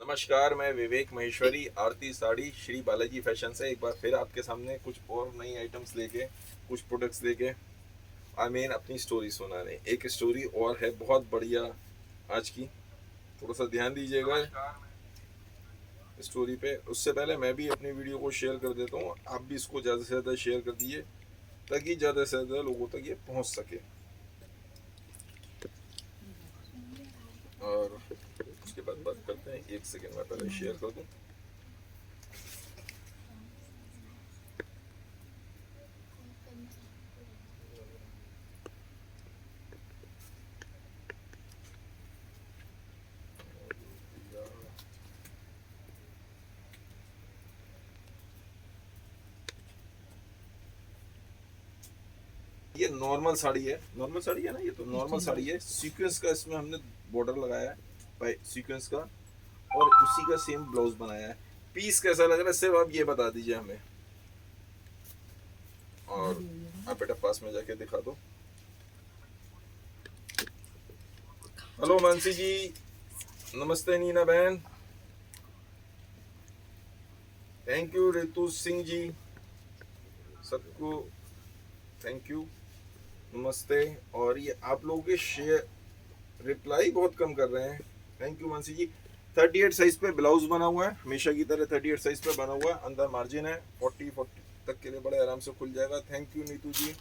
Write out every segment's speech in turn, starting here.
नमस्कार, मैं विवेक महेश्वरी आरती साड़ी श्री बालाजी फैशन से एक बार फिर आपके सामने कुछ और नई आइटम्स लेके, कुछ प्रोडक्ट्स लेके अपनी स्टोरी सुनाने। एक स्टोरी और है बहुत बढ़िया आज की, थोड़ा सा ध्यान दीजिएगा स्टोरी पे। उससे पहले मैं भी अपनी वीडियो को शेयर कर देता हूँ, आप भी इसको ज़्यादा से ज़्यादा शेयर कर दीजिए ताकि ज़्यादा से ज़्यादा लोगों तक ये पहुँच सके। और उसके बाद बात करते हैं। एक सेकेंड में पहले शेयर कर दूँ। ये नॉर्मल साड़ी है, नॉर्मल साड़ी है ना, ये तो नॉर्मल साड़ी है। सीक्वेंस का इसमें हमने बॉर्डर लगाया है सीक्वेंस का, और उसी का सेम ब्लाउज बनाया है। पीस कैसा लग रहा है सिर्फ आप ये बता दीजिए हमें। और आप बेटा पास में जाके दिखा दो। हेलो मानसी जी, नमस्ते नीना बहन, थैंक यू रितु सिंह जी, सबको थैंक यू, नमस्ते। और ये आप लोगों के शेयर रिप्लाई बहुत कम कर रहे हैं, thank you Mansi ji. 38 size पे ब्लाउज बना हुआ है, हमेशा की तरह 38 साइज पे बना हुआ है। अंदर मार्जिन है 40 तक के लिए, बड़े आराम से खुल जाएगा। Thank you Neetu ji,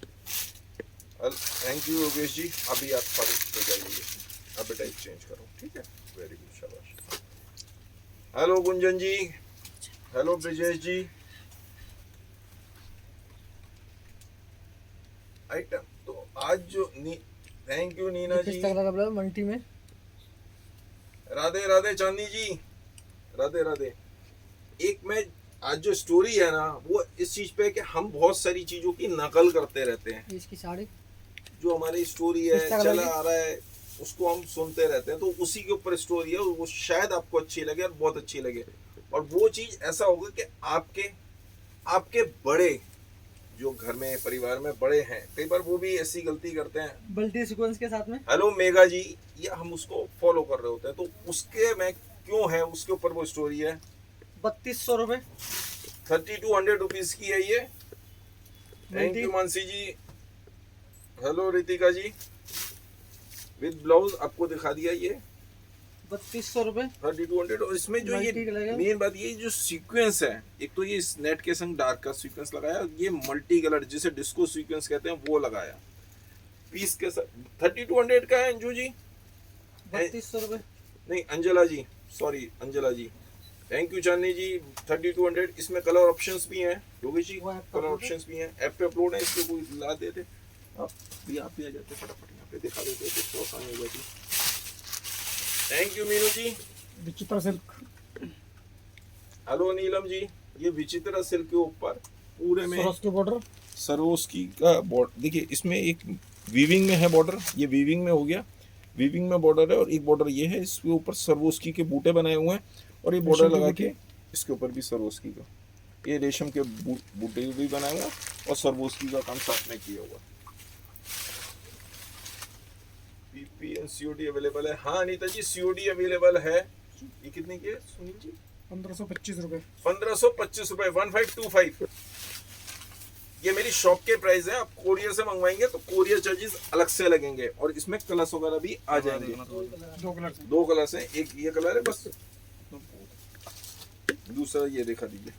thank you Yogesh ji. अभी आप सारे ले जाइए, अब बेटा एक्सचेंज करो, ठीक है, वेरी गुड, शाबाश। हेलो गुंजन जी, हेलो ब्रिजेश जी। आइटम तो आज जो थैंक यू नीना जी, मंटी में। राधे राधे चांदी जी, राधे राधे। एक मैं आज जो स्टोरी है ना, वो इस चीज पे कि हम बहुत सारी चीजों की नकल करते रहते हैं। इसकी साड़ी जो हमारी स्टोरी है, चला आ रहा है, उसको हम सुनते रहते हैं, तो उसी के ऊपर स्टोरी है। वो शायद आपको अच्छी लगे और बहुत अच्छी लगे। और वो चीज ऐसा होगा कि आपके आपके बड़े जो घर में परिवार में बड़े हैं, कई बार वो भी ऐसी गलती करते हैं, बल्टी सीक्वेंस के साथ में। हेलो मेगा जी, ये हम उसको फॉलो कर रहे होते हैं, तो उसके में क्यों है, उसके ऊपर वो स्टोरी है। 3200 रुपए, 3200 रुपीज की है ये। Thank you Mansi ji. Hello Ritika ji, with blouse आपको दिखा दिया ये 3200 रुपए, 3200। और इसमें जो ये मेन बात, ये जो सीक्वेंस है, एक तो ये नेट के संग डार्क का सीक्वेंस लगाया, ये मल्टी कलर जिसे डिस्को सीक्वेंस कहते हैं वो लगाया पीस के साथ। 3200 का है अंजू जी, 3200 रुपए नहीं Anjala ji, sorry Anjala ji, thank you Chandni ji. 3200। इसमें कलर ऑप्शंस भी हैं योगेश जी, कलर ऑप्शंस भी हैं, ऐप पे अपलोड है, इसको कोई ला देते आप भी आ जाते, फटाफट यहाँ पे दिखा देते तो आसानी हो जाती। थैंक यू मीनू जी। विचित्र सिल्क। हेलो नीलम जी, ये विचित्र सिल्क के ऊपर पूरे में सरोस्की बॉर्डर, सरोस्की का बॉर्डर। देखिए इसमें एक वीविंग में है बॉर्डर, ये वीविंग में हो गया, वीविंग में बॉर्डर है। और एक बॉर्डर ये है, इसके ऊपर सरोस्की के बूटे बनाए हुए हैं, और ये बॉर्डर लगा के इसके ऊपर भी सरोस्की का, ये रेशम के बूटे भी बनाए हुए और सरोस्की का काम साथ में किया हुआ। पीपीएन सीओडी अवेलेबल है। हाँ अनीता जी, सीओडी अवेलेबल है। ये कितने की है सुनील जी? 1525 रुपए, 1525 रुपए, 1525। ये मेरी शॉप के प्राइस है। आप कोरियर से मंगवाएंगे तो कोरियर चार्जेस अलग से लगेंगे, और इसमें कलर्स वगैरह भी आ जाएंगे। दो कलर्स हैं, एक ये कलर है बस, दूसरा ये दिखा दीजिए,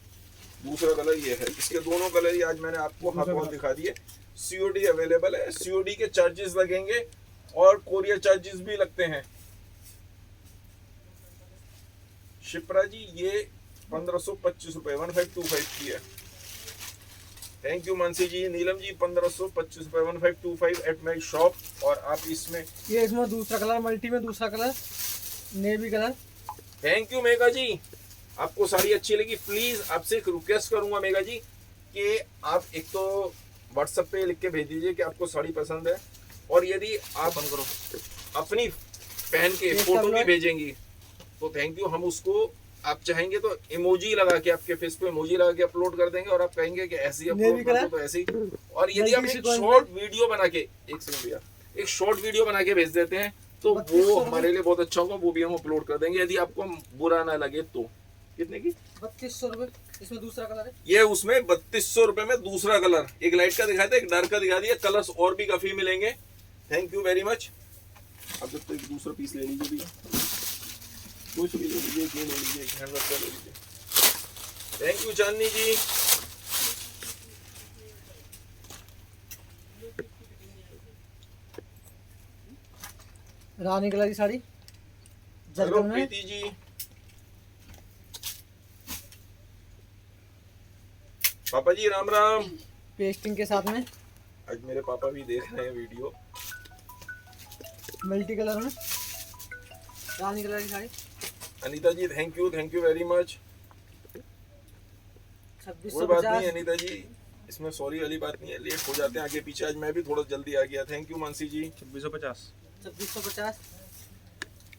दूसरा कलर ये है। इसके दोनों कलर ही आज मैंने आपको हाथों दिखा दिए। सीओडी अवेलेबल है, सीओडी के चार्जेस लगेंगे और कोरियर चार्जेस भी लगते हैं। शिप्रा जी ये 1525 रुपए, 1525 की है। थैंक यू मानसी जी। नीलम जी 1525 रुपए, 1525 एट माई शॉप। और आप इसमें दूसरा कलर मल्टी में, दूसरा colour navy colour. Thank you Mega ji, आपको साड़ी अच्छी लगी। प्लीज आपसे एक रिक्वेस्ट करूंगा मेगा जी कि आप एक तो व्हाट्सएप पे लिख के भेज दीजिए कि आपको साड़ी पसंद है, और यदि आप अपनी पहन के फोटो भी भेजेंगी तो थैंक यू, हम उसको आप चाहेंगे तो इमोजी लगा के, आपके फेस पे इमोजी लगा के अपलोड कर देंगे, और आप कहेंगे कि ऐसे ही अपलोड कर दो तो ऐसे ही। और यदि आप एक शॉर्ट वीडियो बना के, एक सेकंड भैया, एक शॉर्ट वीडियो बना के भेज देते हैं तो 3200 वो हमारे लिए बहुत अच्छा होगा, वो भी हम अपलोड कर देंगे यदि आपको बुरा ना लगे तो। कितने की? 3200 रुपए। इसमें दूसरा कलर है। ये उसमें 3200 रुपए में दूसरा कलर, एक लाइट का दिखाया था, एक डार्क का दिखा दिया, कलर्स और भी काफी मिलेंगे। Thank you very much. अब जब तक एक दूसरा पीस ले लीजिए भैया, कुछ भी ले लीजिए, ले लीजिए, एक हैंड वर्क का ले लीजिए। Thank you Chandni ji. रानी कलर की साड़ी हेलो जरगन में प्रीति जी। पापा जी राम राम। पेस्टिंग के साथ में आज मेरे पापा भी देख रहे हैं वीडियो। मल्टी कलर में रानी कलर की साड़ी अनीता जी थैंक यू वेरी मच। कोई बात नहीं 2650। अनीता जी, इसमें सॉरी वाली बात नहीं है, लेट हो जाते हैं आगे पीछे, आज मैं भी थोड़ा जल्दी आ गया। थैंक यू मानसी जी। 2650।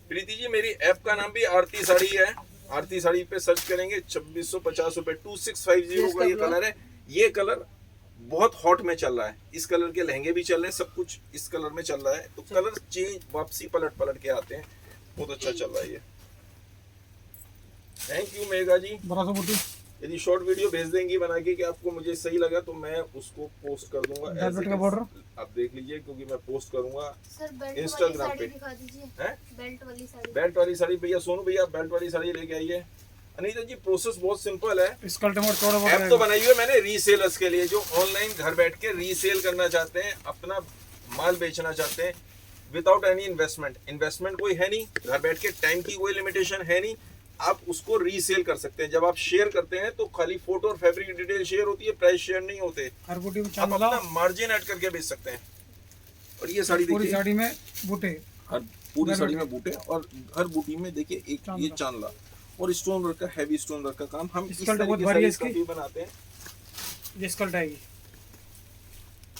प्रीति जी मेरी ऐप का नाम भी आरती साड़ी है, आरती साड़ी पे सर्च करेंगे 2650 रुपए। 2650 का ये कलर है। ये कलर बहुत हॉट में चल रहा है, इस कलर के लहंगे भी चल रहे हैं, सब कुछ इस कलर में चल रहा है। तो कलर चेंज वापसी पलट पलट के आते हैं, बहुत अच्छा चल रहा है ये। थैंक यू मेगा जी। 1200 बूटी। यदि शॉर्ट वीडियो भेज देंगी बना के कि आपको मुझे सही लगा तो मैं उसको पोस्ट कर दूंगा। का बॉर्डर आप देख लीजिए क्योंकि मैं पोस्ट करूंगा सर बेल्ट Instagram वाली साड़ी पे। दिखा दीजिए। हैं? बेल्ट वाली साड़ी। बेल्ट वाली साड़ी भैया, सोनू भैया बेल्ट वाली साड़ी लेके आइए। अनीता जी प्रोसेस बहुत सिंपल है। स्कर्ट में चौड़ा ऐप तो बनाई हुई है मैंने रीसेलर्स के लिए, जो ऑनलाइन घर बैठ के रीसेल करना चाहते हैं, अपना माल बेचना चाहते हैं विदाउट एनी इन्वेस्टमेंट। इन्वेस्टमेंट कोई है नहीं, घर बैठ के टाइम की कोई लिमिटेशन है नहीं, आप उसको रीसेल कर सकते हैं। जब आप शेयर करते हैं तो खाली फोटो और फैब्रिक डिटेल शेयर होती है, प्राइस शेयर नहीं होते। हर बूटी में आप अपना मार्जिन ऐड करके बेच सकते हैं। और ये साड़ी पूरी देखिए, साड़ी में बूटे। हर पूरी साड़ी में बूटे और हर बूटी में देखिए एक ये चांदला और स्टोन वर्क का, हैवी स्टोन वर्क का काम। हम इस स्कर्ट बहुत तरीके भारी है से इसकी। बनाते हैं। ये स्कर्ट आएगी।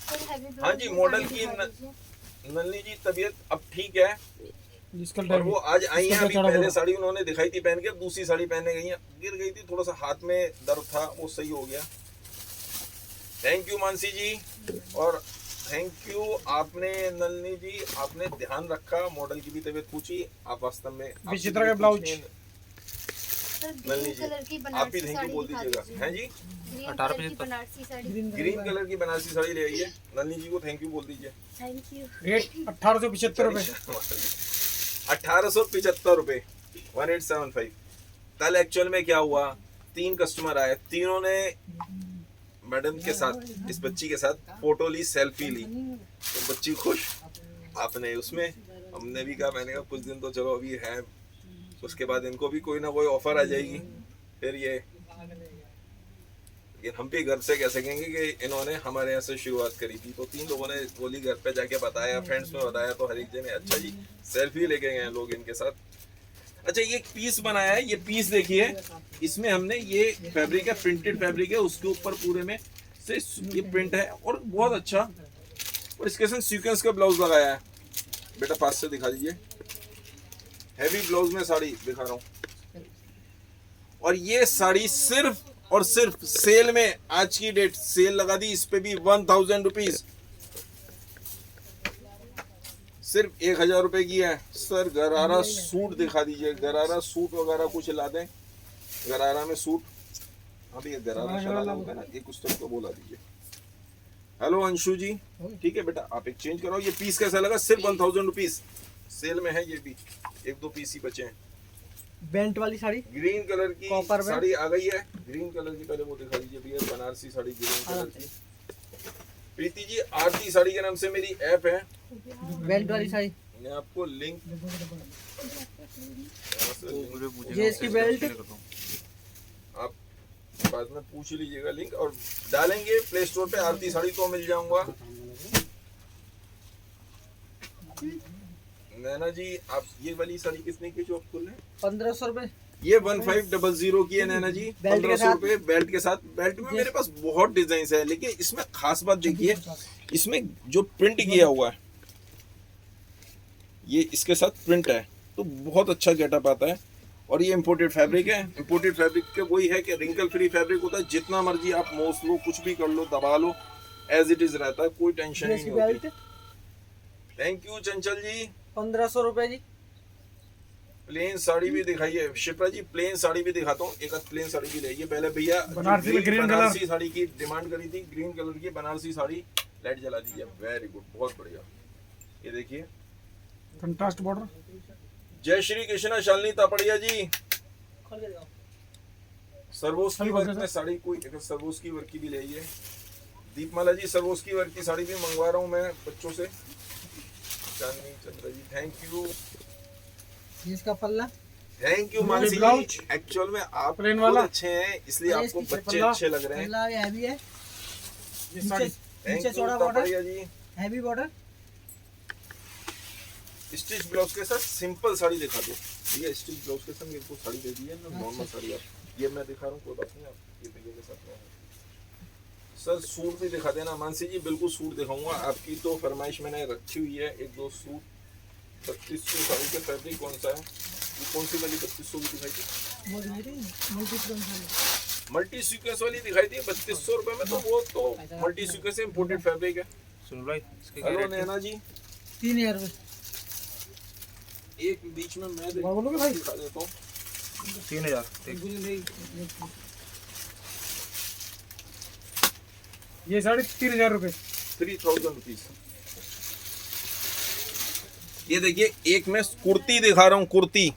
सर हैवी हाँ जी, मॉडल की नलनी जी तबीयत अब ठीक है और वो आज आई हैं। अभी पहले साड़ी उन्होंने दिखाई थी पहन के, अब दूसरी साड़ी पहनने गई हैं, गिर गई थी, थोड़ा सा हाथ में दर्द था, वो सही हो गया। थैंक यू मानसी जी और थैंक यू आपने नलनी जी, आपने ध्यान रखा, मॉडल की भी तबीयत पूछी। आप वास्तव में विचित्रा का ब्लाउज। नलनी जी आप भी थैंक यू बोल दीजिएगा। हैं जी 1875 बनारसी साड़ी। ग्रीन कलर की बनारसी साड़ी ले आइए, नलनी जी को थैंक यू बोल दीजिए। Thank you. रेट 1875 रुपए। 1875 रुपए 1875। कल एक्चुअल में क्या हुआ, 3 कस्टमर आए, तीनों ने मैडम के साथ, इस बच्ची के साथ फोटो ली, सेल्फी ली, तो बच्ची खुश। आपने उसमें, हमने भी कहा, मैंने कहा कुछ दिन तो चलो अभी है, उसके बाद इनको भी कोई ना कोई ऑफर आ जाएगी, फिर ये। लेकिन हम भी घर से कह सकेंगे कि इन्होंने हमारे यहाँ से शुरुआत करी थी। तो 3 लोगों ने बोली घर पे जाके बताया, फ्रेंड्स में बताया, तो हर एक जने अच्छा जी सेल्फी लेके गए लोग इनके साथ। अच्छा ये एक पीस बनाया है, ये पीस देखिए, इसमें हमने ये फैब्रिक है, प्रिंटेड फैब्रिक है, उसके ऊपर पूरे में से ये प्रिंट है और बहुत अच्छा। और इसके साथ सीक्वेंस का ब्लाउज लगाया है। बेटा पास से दिखा दीजिए, हैवी ब्लाउज में साड़ी दिखा रहा हूँ। और ये साड़ी सिर्फ और सिर्फ सेल में, आज की डेट सेल लगा दी इस पे भी 1000 रुपीज, सिर्फ 1000 रुपए की है। सर गरारा सूट दिखा दीजिए, गरारा सूट वगैरह कुछ ला दें, गरारा में सूट। अभी ये गरारा शरारा होता है ना, एक उस तरह को बोला दीजिए। हेलो अंशु जी, ठीक है बेटा आप एक चेंज कराओ। ये पीस कैसा लगा, सिर्फ 1000 रुपीज, सेल में है ये भी, 1-2 पीस ही बचे हैं। बेल्ट वाली साड़ी ग्रीन कलर की कॉपर में साड़ी आ गई है, ग्रीन कलर की, पहले वो दिखा दीजिए भैया, बनारसी साड़ी ग्रीन कलर की। प्रीति जी आरती साड़ी के नाम से मेरी ऐप है, बेल्ट वाली साड़ी। मैं आपको लिंक, ये इसकी बेल्ट। आप बाद में पूछ लीजिएगा, लिंक और डालेंगे प्ले स्टोर पे, आरती साड़ी तो मिल जाऊंगा। नैना जी आप ये वाली साड़ी कितने की जो आप खोल रहे हैं? 1500 रुपए। ये 1500 की है नैना जी, 1500 रुपए बेल्ट के साथ। बेल्ट में मेरे पास बहुत डिजाइन है, लेकिन इसमें खास बात देखिए, इसमें जो प्रिंट किया हुआ है, ये इसके साथ प्रिंट है, तो बहुत अच्छा गेटअप आता है। और ये इम्पोर्टेड फैब्रिक है। इम्पोर्टेड फैब्रिक के वही है कि रिंकल फ्री फैब्रिक होता है, जितना मर्जी आप मोस लो, कुछ भी कर लो, दबा लो, एज इट इज रहता है, कोई टेंशन ही नहीं होती। थैंक यू चंचल जी। 1500 रुपए जी। प्लेन साड़ी भी दिखाइए शिप्रा जी, प्लेन साड़ी भी दिखाता हूँ, एक आध प्लेन साड़ी भी ले पहले भैया। बनारसी में ग्रीन बनारसी साड़ी की डिमांड करी थी, ग्रीन कलर की बनारसी साड़ी, लाइट जला दीजिए। वेरी गुड, बहुत बढ़िया। ये देखिए कंट्रास्ट बॉर्डर। जय श्री कृष्णा शालिनी तापड़िया जी। सर्वोस्की वर्क में साड़ी कोई सर्वोस्की वर्क की भी ले आइए। दीपमाला जी सर्वोस्की वर्क की साड़ी भी मंगवा रहा हूँ मैं बच्चों से। Chandni Chandra ji thank you. इसका पल्ला। Thank you Mansi ji. Actual में आप बहुत अच्छे हैं इसलिए आपको बच्चे अच्छे लग रहे हैं। पल्ला हैवी है। नीचे चौड़ा Tapadia ji. Heavy border. Stitch blouse के साथ सिंपल साड़ी दिखा दो भैया। स्टिच ब्लाउज के साथ मेरे को साड़ी दे दी है ना, नॉर्मल साड़ी। आप ये मैं दिखा रहा हूँ, कोई बात नहीं, आप ये भैया के साथ में सर सूट भी दिखा देना। मानसी जी बिल्कुल सूट दिखाऊंगा, आपकी तो फरमाइश मैंने रखी हुई है। एक दो सूट 3200 साड़ी का फैब्रिक कौन सा है? ये कौन सी वाली 3200 की दिखाई थी? मल्टी सीक्वेंस वाली दिखाई थी 3200 रुपए में। तो वो तो मल्टी सीक्वेंस इम्पोर्टेड फैब्रिक है। सुन भाई हेलो नैना जी 3000 रुपए। एक बीच में मैं दिखा देता हूँ 3000। ये साड़ी 3000 रुपए। 3000 रुपीज। ये देखिए एक मैं कुर्ती दिखा रहा हूँ, कुर्ती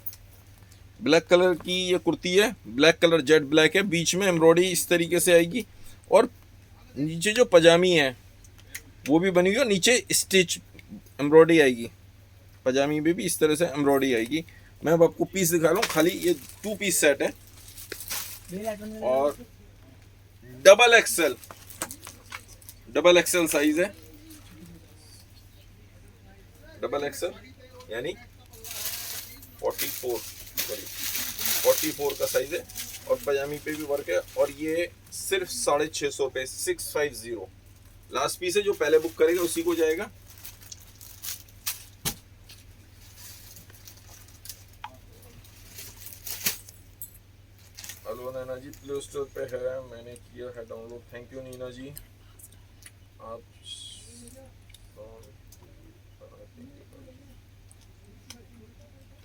ब्लैक कलर की। ये कुर्ती है, ब्लैक कलर जेट ब्लैक है, बीच में एम्ब्रॉयडरी इस तरीके से आएगी और नीचे जो पजामी है वो भी बनी हुई है, नीचे स्टिच एम्ब्रॉयडरी आएगी। पजामी में भी इस तरह से एम्ब्रॉयडरी आएगी। मैं अब आपको पीस दिखा रहा हूँ, खाली ये 2 पीस सेट है और डबल एक्सेल साइज है। डबल एक्सेल यानी 44 का साइज है और पजामी पे भी वर्क है। और ये सिर्फ 650 रुपए 650 लास्ट पीस है। जो पहले बुक करेगा उसी को जाएगा। Hello Naina ji play store पे है, मैंने किया है download. Thank you Neena ji. आप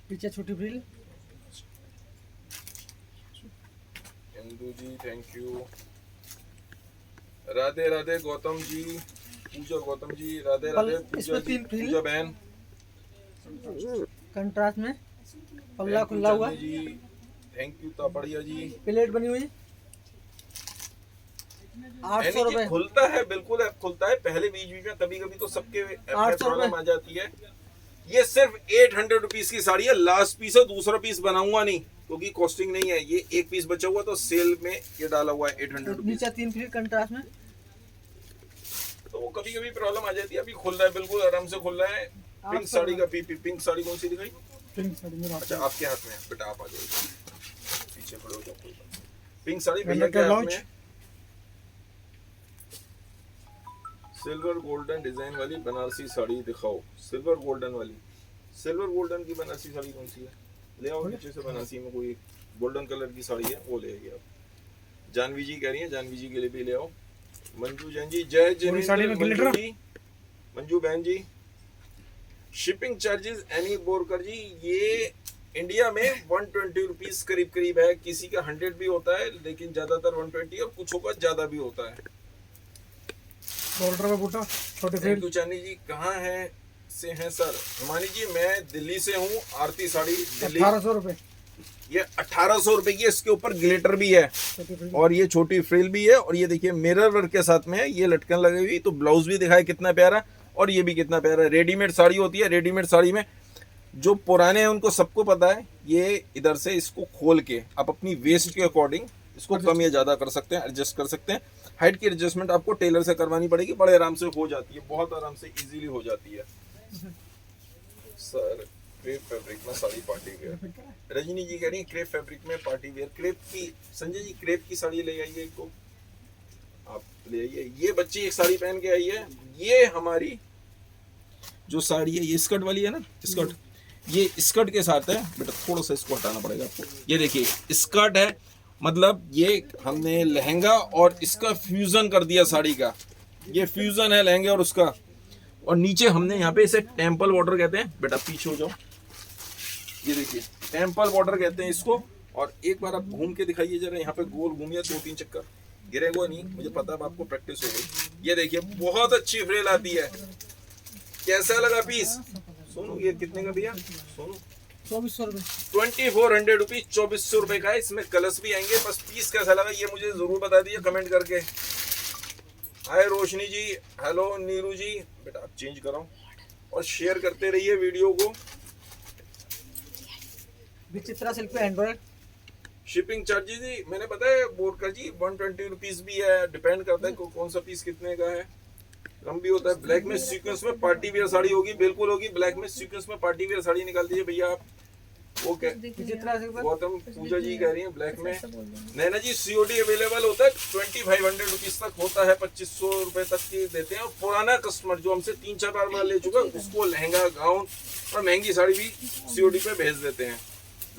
पीछे छोटी frill. Indu ji thank you. Radhe Radhe Gautam ji, Pooja Gautam ji Radhe Radhe. Pooja ji, Pooja बहन कंट्रास्ट में पल्ला खुला हुआ जी। Thank you Tapadia ji. Plate बनी हुई 800 रुपए। खुलता है बिल्कुल ऐप खुलता है। पहले बीच बीच में कभी कभी तो सबके ऐप में प्रॉब्लम आ जाती है। ये सिर्फ 800 रुपीज की साड़ी है। लास्ट पीस है, दूसरा पीस बनाऊंगा नहीं क्योंकि कॉस्टिंग नहीं है। ये एक पीस बचा हुआ तो सेल में ये डाला हुआ है 800 रुपीज। नीचे 3 फ्रिल कंट्रास्ट में। तो वो कभी कभी प्रॉब्लम आ जाती है। अभी खुल रहा है, बिल्कुल आराम से खुल रहा है। पिंक साड़ी का पिंक साड़ी कौन सी दिखाई? पिंक साड़ी मेरा। अच्छा आपके हाथ में है बेटा, आप आ जाओ पीछे खड़े हो जाओ, कोई बात नहीं। पिंक साड़ी भैया के हाथ में। सिल्वर गोल्डन डिजाइन वाली बनारसी साड़ी दिखाओ। सिल्वर गोल्डन वाली, सिल्वर गोल्डन की बनारसी साड़ी कौन सी है? ले आओ नीचे से। बनारसी में कोई गोल्डन कलर की साड़ी है वो ले आइए आप। जानवी जी कह रही है, जानवी जी के लिए भी ले आओ। मंजू जैन जी जय जय। मंजू बहन जी शिपिंग चार्जेस एनी बोरकर जी, ये इंडिया में 120 रुपीज करीब करीब है। किसी का 100 भी होता है लेकिन ज्यादातर 120 और कुछ का ज्यादा भी होता है। बॉर्डर में बूटा छोटे फ्रिल। चांदी जी कहाँ है से हैं सर? हिमानी जी मैं दिल्ली से हूँ। आरती साड़ी दिल्ली। 1800 रुपए। ये 1800 रुपए की। इसके ऊपर ग्लिटर भी है और ये छोटी फ्रिल भी है और ये देखिए मिरर वर्क के साथ में है। ये लटकन लगी हुई। तो ब्लाउज भी दिखाए कितना प्यारा और ये भी कितना प्यारा है। रेडीमेड साड़ी होती है, रेडीमेड साड़ी में जो पुराने हैं उनको सबको पता है। ये इधर से इसको खोल के आप अपनी वेस्ट के अकॉर्डिंग इसको कम या ज्यादा कर सकते हैं, एडजस्ट कर सकते हैं। हाइट की एडजस्टमेंट आपको टेलर से करवानी पड़ेगी, बड़े आराम से हो जाती है, बहुत आराम से इजीली हो जाती है। सर क्रेप फैब्रिक में साड़ी पार्टी वेयर। रजनी जी कह रही है क्रेप फैब्रिक में पार्टी वेयर। क्रेप की संजय जी क्रेप की साड़ी ले आइए एक को, आप ले आइए। ये बच्ची एक साड़ी पहन के आई है। ये हमारी जो साड़ी है ये स्कर्ट वाली है ना, स्कर्ट, ये स्कर्ट के साथ है बेटा। थोड़ा सा इसको हटाना पड़ेगा आपको। ये देखिए स्कर्ट है, मतलब ये हमने लहंगा और इसका फ्यूजन कर दिया साड़ी का। ये फ्यूजन है लहंगे और उसका। और नीचे हमने यहाँ पे इसे टेम्पल बॉर्डर कहते हैं। बेटा पीछे हो जाओ, ये देखिए टेम्पल बॉर्डर कहते हैं इसको। और एक बार आप घूम के दिखाइए जरा, यहाँ पे गोल घूमिए 2-3 चक्कर, गिरेगा नहीं, मुझे पता है आपको प्रैक्टिस हो गई। ये देखिए बहुत अच्छी फ्रेल आती है। कैसा लगा पीस सोनू? ये कितने का भैया सोनू? 2400 रुपए। 2400 रुपीज, 2400 रुपए का है। इसमें कलर्स भी आएंगे। बस पीस कैसा लगा ये मुझे जरूर बता दीजिए कमेंट करके। हाय रोशनी जी, हेलो नीरू जी। बेटा आप चेंज कराओ और शेयर करते रहिए वीडियो को। विचित्रा सिल्क पे एंड्रॉइड। शिपिंग चार्जेस जी मैंने बताया बोरकर जी 120 रुपीज भी है, डिपेंड करता है कौन सा पीस कितने का है। कम भी होता है। ब्लैक में सीक्वेंस में पार्टी वेयर साड़ी होगी, बिल्कुल होगी। ब्लैक में सीक्वेंस में पार्टी वेयर साड़ी निकाल दीजिए भैया आप। ओके विचित्रा सिल्क पे गौतम पूजा जी कह रही हैं ब्लैक में। नैना जी सीओडी अवेलेबल होता है, 2500 रुपीज तक होता है, 2500 रुपए तक की देते हैं। और पुराना कस्टमर जो हमसे 3-4 बार माल ले चुका उसको लहंगा गाउन और महंगी साड़ी भी सीओडी पे भेज देते हैं।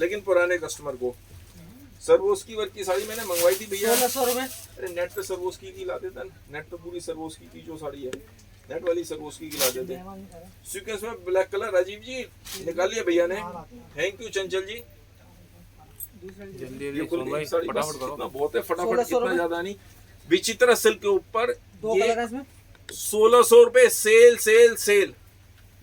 लेकिन पुराने कस्टमर को सरवोस्की वर्क की साड़ी मैंने मंगवाई थी भैया 1600 रुपए। अरे नेट पे सरवोस्की की ला देता, नेट पे पूरी सरवोस्की की जो साड़ी है नेट वाली सरवोस्की की ला देते। सीक्वेंस में ब्लैक कलर राजीव जी निकाल लिया भैया ने। थैंक यू चंचल जी। जल्दी ये जल्दी खुल सोन गई भाई साड़ी, बस फटाफट करो। इतना बहुत है, फटाफट 1600 इतना ज्यादा नहीं। विचित्रा सिल्क के ऊपर 2 ये कलर है इसमें। 1600 रुपए सेल सेल सेल।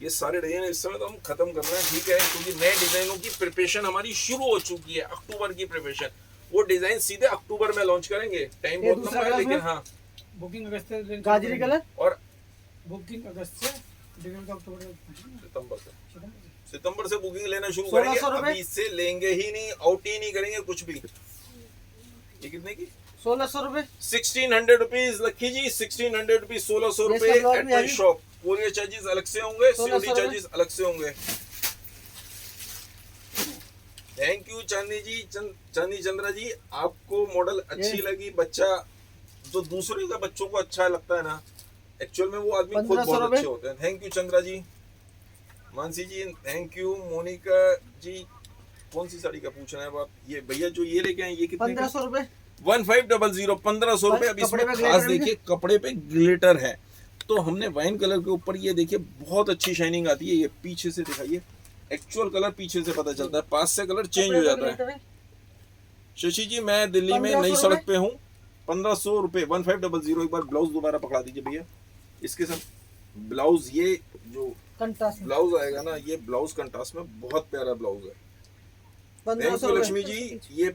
ये सारे डिजाइन इस समय तो हम खत्म कर रहे हैं, ठीक है, क्योंकि नए डिजाइनों की प्रिपरेशन हमारी शुरू हो चुकी है। अक्टूबर की प्रिपरेशन, वो डिजाइन सीधे अक्टूबर में लॉन्च करेंगे। टाइम ये बहुत दूसरा लंबा है कलर लेकिन में? हाँ। बुकिंग अगस्त से गाजरी कलर। और बुकिंग अगस्त से डिलीवरी का अक्टूबर सितंबर से बुकिंग लेना शुरू 1600 करेंगे। रुपए? अभी इससे लेंगे ही नहीं, आउट ही नहीं करेंगे कुछ भी। ये कितने की? 1600 रुपए। 1600 रुपीज लक्की जी, 1600 रुपीज, 1600 रुपए ये सब लॉट एट में माई आएगी? शॉप। कोरियर चार्जेस अलग से होंगे, 1600 सीओडी चार्जेस अलग से होंगे। थैंक यू चांदी जी, चांदी चंद्रा जी। आपको मॉडल अच्छी लगी। बच्चा जो दूसरे का बच्चों को अच्छा लगता है ना, एक्चुअल में वो आदमी खुद 1500 बहुत रुपए? अच्छे होते हैं। Thank you Chandra ji. Mansi ji thank you. Monika ji कौन सी साड़ी का पूछ रहे हैं आप? ये भैया जो ये लेके आए ये कितने का? 1500 रुपए। 1500, 1500 रुपए। अब कपड़े इसमें पे खास ग्लिटर देखिए कपड़े पे ग्लिटर है। तो हमने वाइन कलर के ऊपर ये देखिए बहुत अच्छी शाइनिंग आती है। ये पीछे से दिखाइए, एक्चुअल कलर पीछे से पता चलता है, पास से कलर चेंज हो जाता है। शशि जी मैं दिल्ली में 1500 नई सड़क पे हूँ। 1500 रुपए 1500। एक बार ब्लाउज दोबारा पकड़ा दीजिए भैया। इसके साथ ब्लाउज, ये जो कंट्रास्ट में ब्लाउज आएगा ना, ये ब्लाउज कंट्रास्ट में बहुत प्यारा ब्लाउज है। थैंक 1500 यू रुपए। लक्ष्मी जी। ये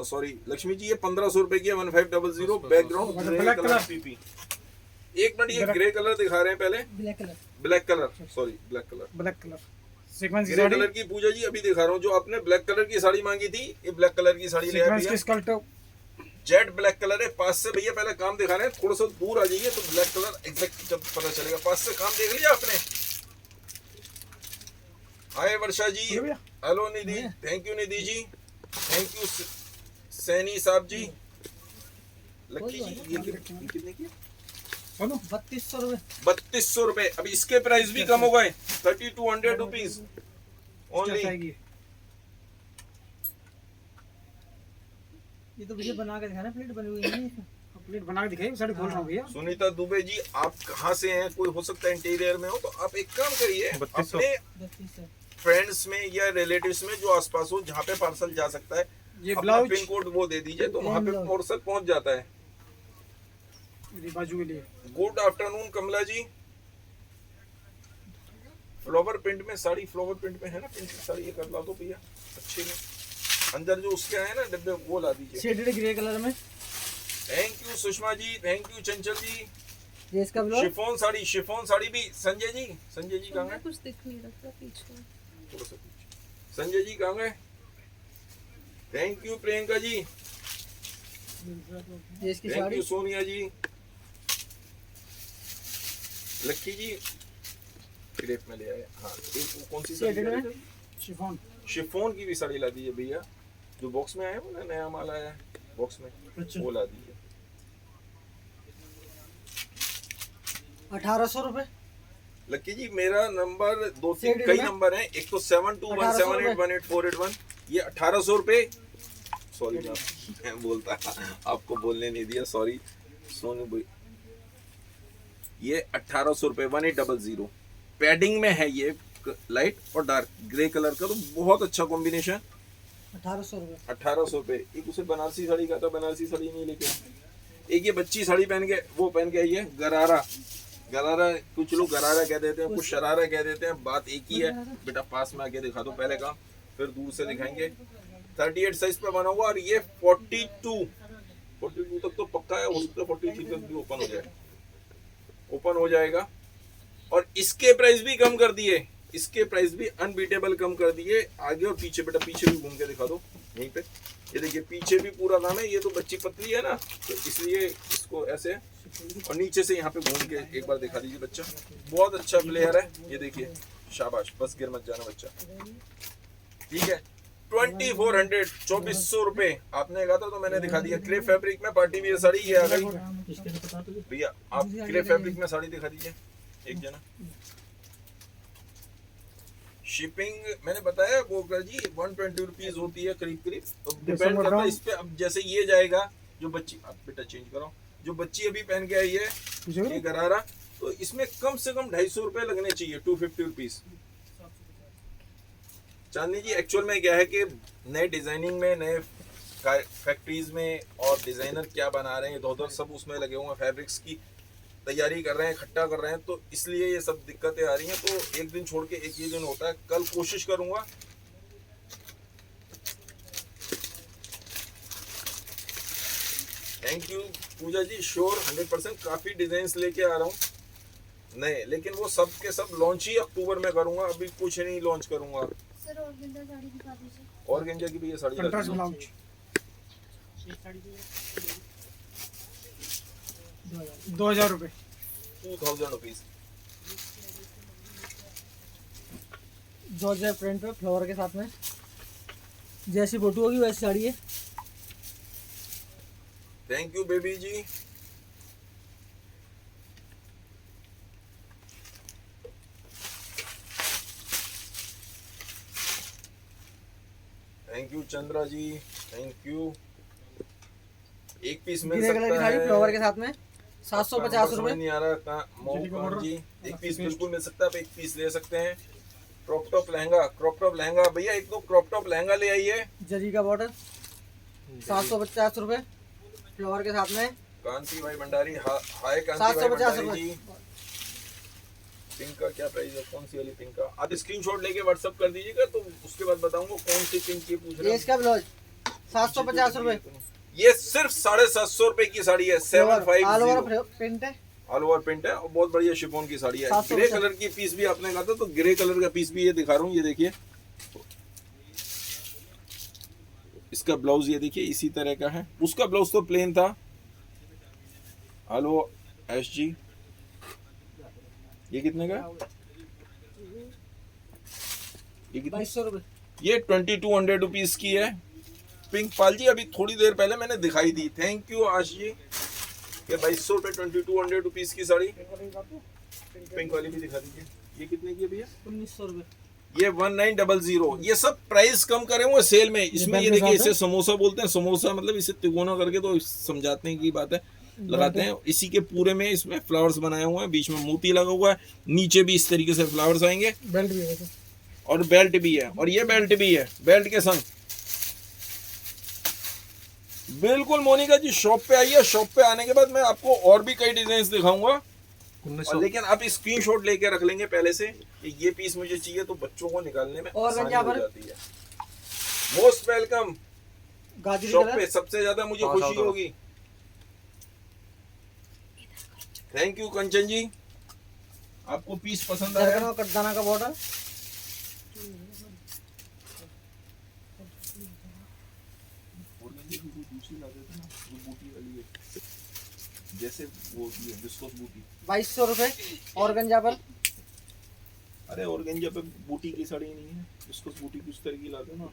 सॉरी लक्ष्मी जी, ये 1500 रुपए की है। 1500 background grey black colour colour. PP. एक मिनट, ये ग्रे कलर दिखा रहे हैं पहले, black colour. Black colour, sorry black colour, black colour sequence की ग्रे साड़ी। कलर की पूजा जी अभी दिखा रहा हूँ। जो आपने ब्लैक कलर की साड़ी मांगी थी, ये ब्लैक कलर की साड़ी ले आए सीक्वेंस की भैया। स्कर्ट। जेट ब्लैक कलर है। पास से भैया पहले काम दिखा रहे हैं, थोड़ा सा दूर आ जाइए तो ब्लैक कलर एग्जैक्ट जब पता चलेगा। पास से काम देख लिया आपने? Hi Varsha ji, hello Nidhi, thank you Nidhi ji, thank you Saini साहब जी। लक्की जी ये कितने की? 3200 रुपए। 3200 रुपए। अब इसके प्राइस भी कम हो गए, 3200 रुपीज ओनली। ये तो भैया बना के दिखाना, प्लेट बनी हुई नहीं है। प्लेट बना के दिखाइए, साड़ी खोल रहा हूँ भैया। सुनीता दुबे जी आप कहाँ से हैं? कोई हो सकता है इंटीरियर में हो, तो आप एक काम करिए, 3200। अपने 3200। फ्रेंड्स में या रिलेटिव्स में जो आसपास हो, जहाँ पे पार्सल जा सकता है, ये अपना ब्लाउज पिन कोड वो दे दीजिए तो वहाँ पे ब्लाउज। पार्सल पहुँच जाता है। बाजू के लिए। गुड आफ्टरनून कमला जी। फ्लावर प्रिंट में साड़ी, फ्लावर प्रिंट में है ना प्रिंट साड़ी, ये कर ला दो भैया अच्छे में। अंदर जो उसके आए ना डब्बे वो ला दीजिए। शेडेड ग्रे कलर में। Thank you Sushma ji, thank you Chanchal ji. ये इसका ब्लाउज। शिफॉन साड़ी भी संजय जी, संजय जी कहाँ गए? कुछ दिख नहीं रहा पीछे। थोड़ा सा पीछे। संजय जी कहाँ गए? थैंक यू प्रियंका जी, ये इसकी thank sari. You Sonia ji. Lucky ji crepe में ले आए। हाँ एक वो कौन सी साड़ी? शेडेड में शिफॉन। शिफॉन की भी साड़ी ला दीजिए भैया, जो बॉक्स में आया है ना, नया माल आया है बॉक्स में, अच्छा। वो ला दीजिए। 1800 रुपए। लक्की जी मेरा नंबर 2-3 शेडेड कई में? नंबर हैं, एक तो 7217818481। ये 1800 रुपए। सॉरी मैं बोलता आपको बोलने नहीं दिया, सॉरी सोनू भाई। ये 1800 रुपए 1800। पैडिंग में है ये लाइट और डार्क ग्रे कलर का, तो बहुत अच्छा कॉम्बिनेशन। 1800 रुपये। 1800 रुपए। एक उसे बनारसी साड़ी का था, बनारसी साड़ी नहीं लेके आया। एक ये बच्ची साड़ी पहन के वो पहन के आई है गरारा। गरारा कुछ लोग गरारा कह देते हैं, कुछ शरारा कह देते हैं, बात एक ही है। बेटा पास में आके दिखा दो पहले काम, फिर दूर से दिखाएंगे। 38 साइज पे बना हुआ और ये 42 तक तो पक्का है, हो सकता है 43 तक भी ओपन हो जाए, ओपन हो जाएगा। और इसके प्राइस भी कम कर दिए, इसके प्राइस भी अनबीटेबल कम कर दिए। आगे और पीछे, बेटा पीछे भी घूम के दिखा दो यहीं पे। ये देखिए पीछे भी पूरा काम है। ये तो बच्ची पतली है ना, तो इसलिए इसको ऐसे, और नीचे से यहाँ पे घूम के एक बार दिखा दीजिए। बच्चा बहुत अच्छा प्लेयर है, ये देखिए, शाबाश, बस गिर मत जाना बच्चा। ठीक है, 2400 2400 रुपए आपने कहा था तो मैंने दिखा दिया। क्रेप फैब्रिक में पार्टी वियर साड़ी ये आ गई। भैया आप क्रेप फैब्रिक में साड़ी दिखा दीजिए एक जना। शिपिंग मैंने बताया बोकर जी 120 रुपीज होती है करीब करीब, तो डिपेंड करता है इस पे। अब जैसे ये जाएगा, जो बच्ची, आप बेटा चेंज करो, जो बच्ची अभी पहन के आई है ये गरारा, तो इसमें कम से कम 250 रुपए लगने चाहिए, 250 रुपीज। चांदनी जी एक्चुअल में क्या है कि नए डिजाइनिंग में, नए फैक्ट्रीज में और डिजाइनर क्या बना रहे हैं इधर उधर सब उसमें लगे हुए हैं, फैब्रिक्स की तैयारी कर रहे हैं, इकट्ठा कर रहे हैं, तो इसलिए ये सब दिक्कतें आ रही हैं। तो एक दिन छोड़ के एक ही दिन होता है। कल कोशिश करूंगा। Thank you Pooja ji, sure 100% काफी डिजाइन लेके आ रहा हूँ नए, लेकिन वो सब के सब लॉन्च ही अक्टूबर में करूंगा, अभी कुछ नहीं लॉन्च करूंगा। सर ऑर्गेन्जा साड़ी दिखा दीजिए। ऑर्गेन्जा की भी ये साड़ी 2000 रुपये। 2000 रुपीज। जॉर्जेट प्रिंट पे फ्लावर के साथ में, जैसी फोटो होगी वैसी साड़ी है। Thank you Baby ji. Thank you Chandra ji, thank you. एक पीस मिल सकता है फ्लावर के साथ में 750 रुपए। नहीं आ रहा मोहन जी, एक पीस बिल्कुल मिल सकता है, आप एक पीस ले सकते हैं। Crop top lehenga, crop top lehenga भैया, एक दो क्रॉप टॉप लहंगा ले आइए। जरी का बॉर्डर 750 रुपए फ्लावर के साथ में। कांति भाई भंडारी, हाय कांति भाई भंडारी जी। पिंक का क्या प्राइस है, कौन सी वाली पिंक का? आप स्क्रीनशॉट लेके व्हाट्सएप कर दीजिएगा, तो उसके बाद बताऊंगा कौन सी पिंक की पूछ रहे हैं। इसका ब्लाउज 750 रुपए। ये सिर्फ 750 रुपए की साड़ी है, 750 ऑल ओवर प्रिंट है, ऑल ओवर प्रिंट है और बहुत बढ़िया शिफॉन की साड़ी है। ग्रे कलर की पीस भी आपने कहा था, तो ग्रे कलर का पीस भी ये दिखा रहा हूँ, ये देखिए। इसका ब्लाउज ये देखिए इसी तरह का है, उसका ब्लाउज तो प्लेन था। हेलो एस जी, ये कितने का? ये 2200 रुपए। ये 2200 रुपीज की है। पिंक पाल जी अभी थोड़ी देर पहले मैंने दिखाई दी, थैंक यू आश जी। ये 2200 पे 2200 रुपीज की साड़ी। पिंक वाली भी दिखा दीजिए, ये कितने की है भैया? 1900 रुपए। ये 1900। ये सब प्राइस कम करे हुए सेल में। इसमें ये देखिए, इसे समोसा बोलते हैं, समोसा मतलब इसे तिकोना करके तो समझाते की बात है, लगाते हैं। इसी के पूरे में इसमें फ्लावर्स बनाए हुए हैं, बीच में मोती लगा हुआ है, नीचे भी इस तरीके से फ्लावर्स आएंगे, बेल्ट भी है और बेल्ट भी है, और ये बेल्ट भी है, बेल्ट के संग। बिल्कुल मोनिका जी, शॉप पे आइए, शॉप पे आने के बाद मैं आपको और भी कई डिजाइन दिखाऊंगा। और लेकिन आप स्क्रीनशॉट लेके रख लेंगे पहले से कि ये पीस मुझे चाहिए, तो बच्चों को निकालने में आसानी हो जाती है। मोस्ट वेलकम शॉप पे, सबसे ज्यादा मुझे खुशी होगी। थैंक यू कंचन जी, आपको पीस पसंद आया? कटदाना का बॉर्डर, जैसे वो विस्कोस बूटी 2200 रुपए ऑर्गेन्जा पर। अरे ऑर्गेन्जा पे बूटी की साड़ी नहीं है, विस्कोस बूटी की उस तरह की लाते ना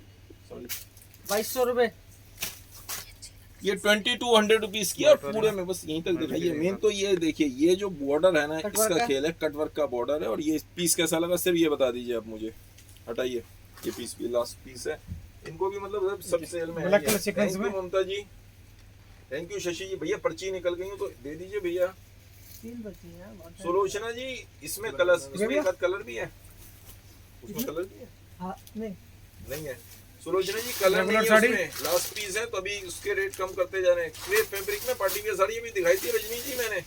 साड़ी। 2200 रुपए। ये 2200 रुपीज की, और पूरे में बस यहीं तक दिखाइए। मेन तो ये देखिए, ये जो बॉर्डर है ना, इसका खेल है, कटवर्क का बॉर्डर है। और ये पीस कैसा लगा सिर्फ ये बता दीजिए आप मुझे। हटाइए, ये पीस भी लास्ट पीस है। इनको भी मतलब सब सेल में है। ममता जी थैंक यू। शशि जी भैया पर्ची निकल गई हो तो दे दीजिए भैया। तीन बची हैं बहुत सारी। सुलोचना जी इसमें कलर, इसमें एक आध कलर भी है, उसमें कलर भी है? हाँ नहीं नहीं है सुलोचना जी, कलर नहीं है उसमें, लास्ट पीस है तो अभी उसके रेट कम करते जा रहे हैं। क्रेप फैब्रिक में पार्टी वेयर साड़ी अभी दिखाई थी रजनी जी मैंने,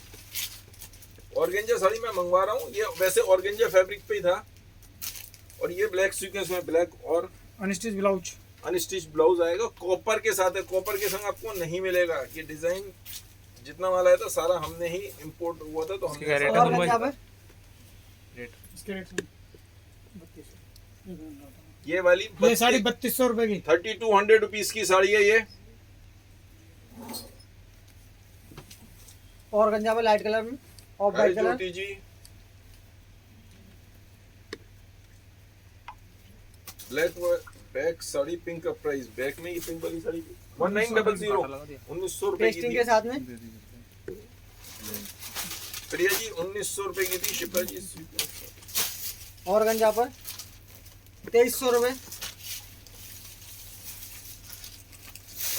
ऑर्गेंजा साड़ी मैं मंगवा रहा हूँ, ये वैसे ऑर्गेंजा फैब्रिक पे ही था, और ये ब्लैक सीक्वेंस में ब्लैक और अनस्टिच ब्लाउज, अनस्टिच ब्लाउज आएगा, कॉपर के साथ है, कॉपर के संग आपको नहीं मिलेगा। ये डिजाइन जितना माल आया था सारा हमने ही इंपोर्ट हुआ था, तो हमने क्या रेट है और दोनों क्या भाई? है? इसके रेट 3200। ये वाली ये साड़ी 3200 रुपए की। 3200 रुपीज की साड़ी है ये। और गंजा में लाइट कलर में और हाय ब्लैक कलर। ज्योति जी, ब्लैक बैक साड़ी पिंक का प्राइस, बैक में ये पिंक वाली साड़ी 1900 1900 रुपए की पेस्टिंग थी के साथ में प्रिया जी, 1900 रुपए की थी। शिप्रा जी और गंजा पर 2300 रुपए।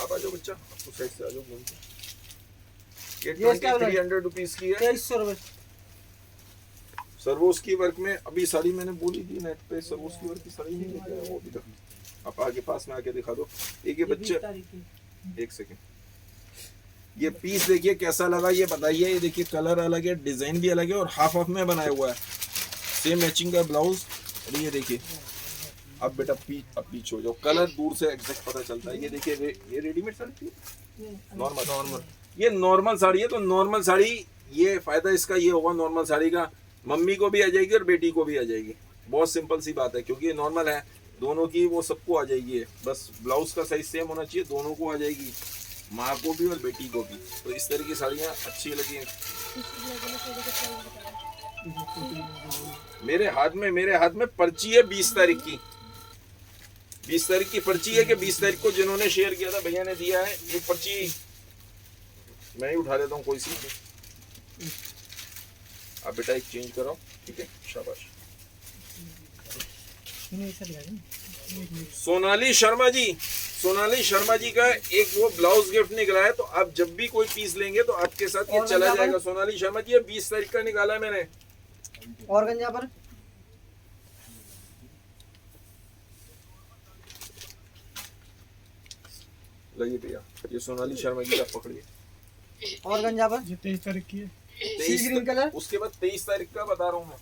आप आ जाओ बच्चा, आपको साइड से आ जाओ घूम के। ये ये इसका 2300 रुपीज की है, 2300 रुपए। सर्वोस की वर्क में। अभी साड़ी मैंने बोली थी नेट पे, सर्वोस की वर्क की साड़ी नहीं लेके आया, वो भी दिखा, आप आगे पास में आके दिखा दो। एक ये बच्चे, एक सेकेंड, ये पीस देखिए कैसा लगा ये बताइए। ये देखिए कलर अलग है, डिजाइन भी अलग है, और हाफ हाफ में बनाया हुआ है, सेम मैचिंग का ब्लाउज। और ये देखिए, अब बेटा अब पीछ हो जाओ, कलर दूर से एग्जैक्ट पता चलता है। ये देखिए ये रेडीमेड साड़ी थी, नॉर्मल ये नॉर्मल साड़ी है। तो नॉर्मल साड़ी, ये फायदा इसका ये होगा नॉर्मल साड़ी का, मम्मी को भी आ जाएगी और बेटी को भी आ जाएगी। बहुत सिंपल सी बात है, क्योंकि ये नॉर्मल है, दोनों की वो सबको आ जाएगी। बस ब्लाउज का साइज सेम होना चाहिए, दोनों को आ जाएगी, माँ को भी और बेटी को भी। तो इस तरह की साड़ियाँ अच्छी लगी। मेरे हाथ में पर्ची है 20 तारीख की, 20 तारीख की पर्ची है कि 20 तारीख को जिन्होंने शेयर किया था भैया ने दिया है। ये पर्ची मैं ही उठा लेता हूँ कोई सी, आप बेटा एक चेंज कराओ, ठीक है, शाबाश। सोनाली शर्मा जी का एक वो ब्लाउज गिफ्ट निकला है, तो आप जब भी कोई पीस लेंगे तो आपके साथ ये चला जाएगा। सोनाली शर्मा जी, 20 तारीख का निकाला है मैंने। और गंजा पर लगी भैया, ये सोनाली शर्मा जी का पकड़िए। और गंजा पर ये 23 तारीख की है। सी ग्रीन कलर। उसके बाद 23 तारीख का बता रहा हूँ मैं।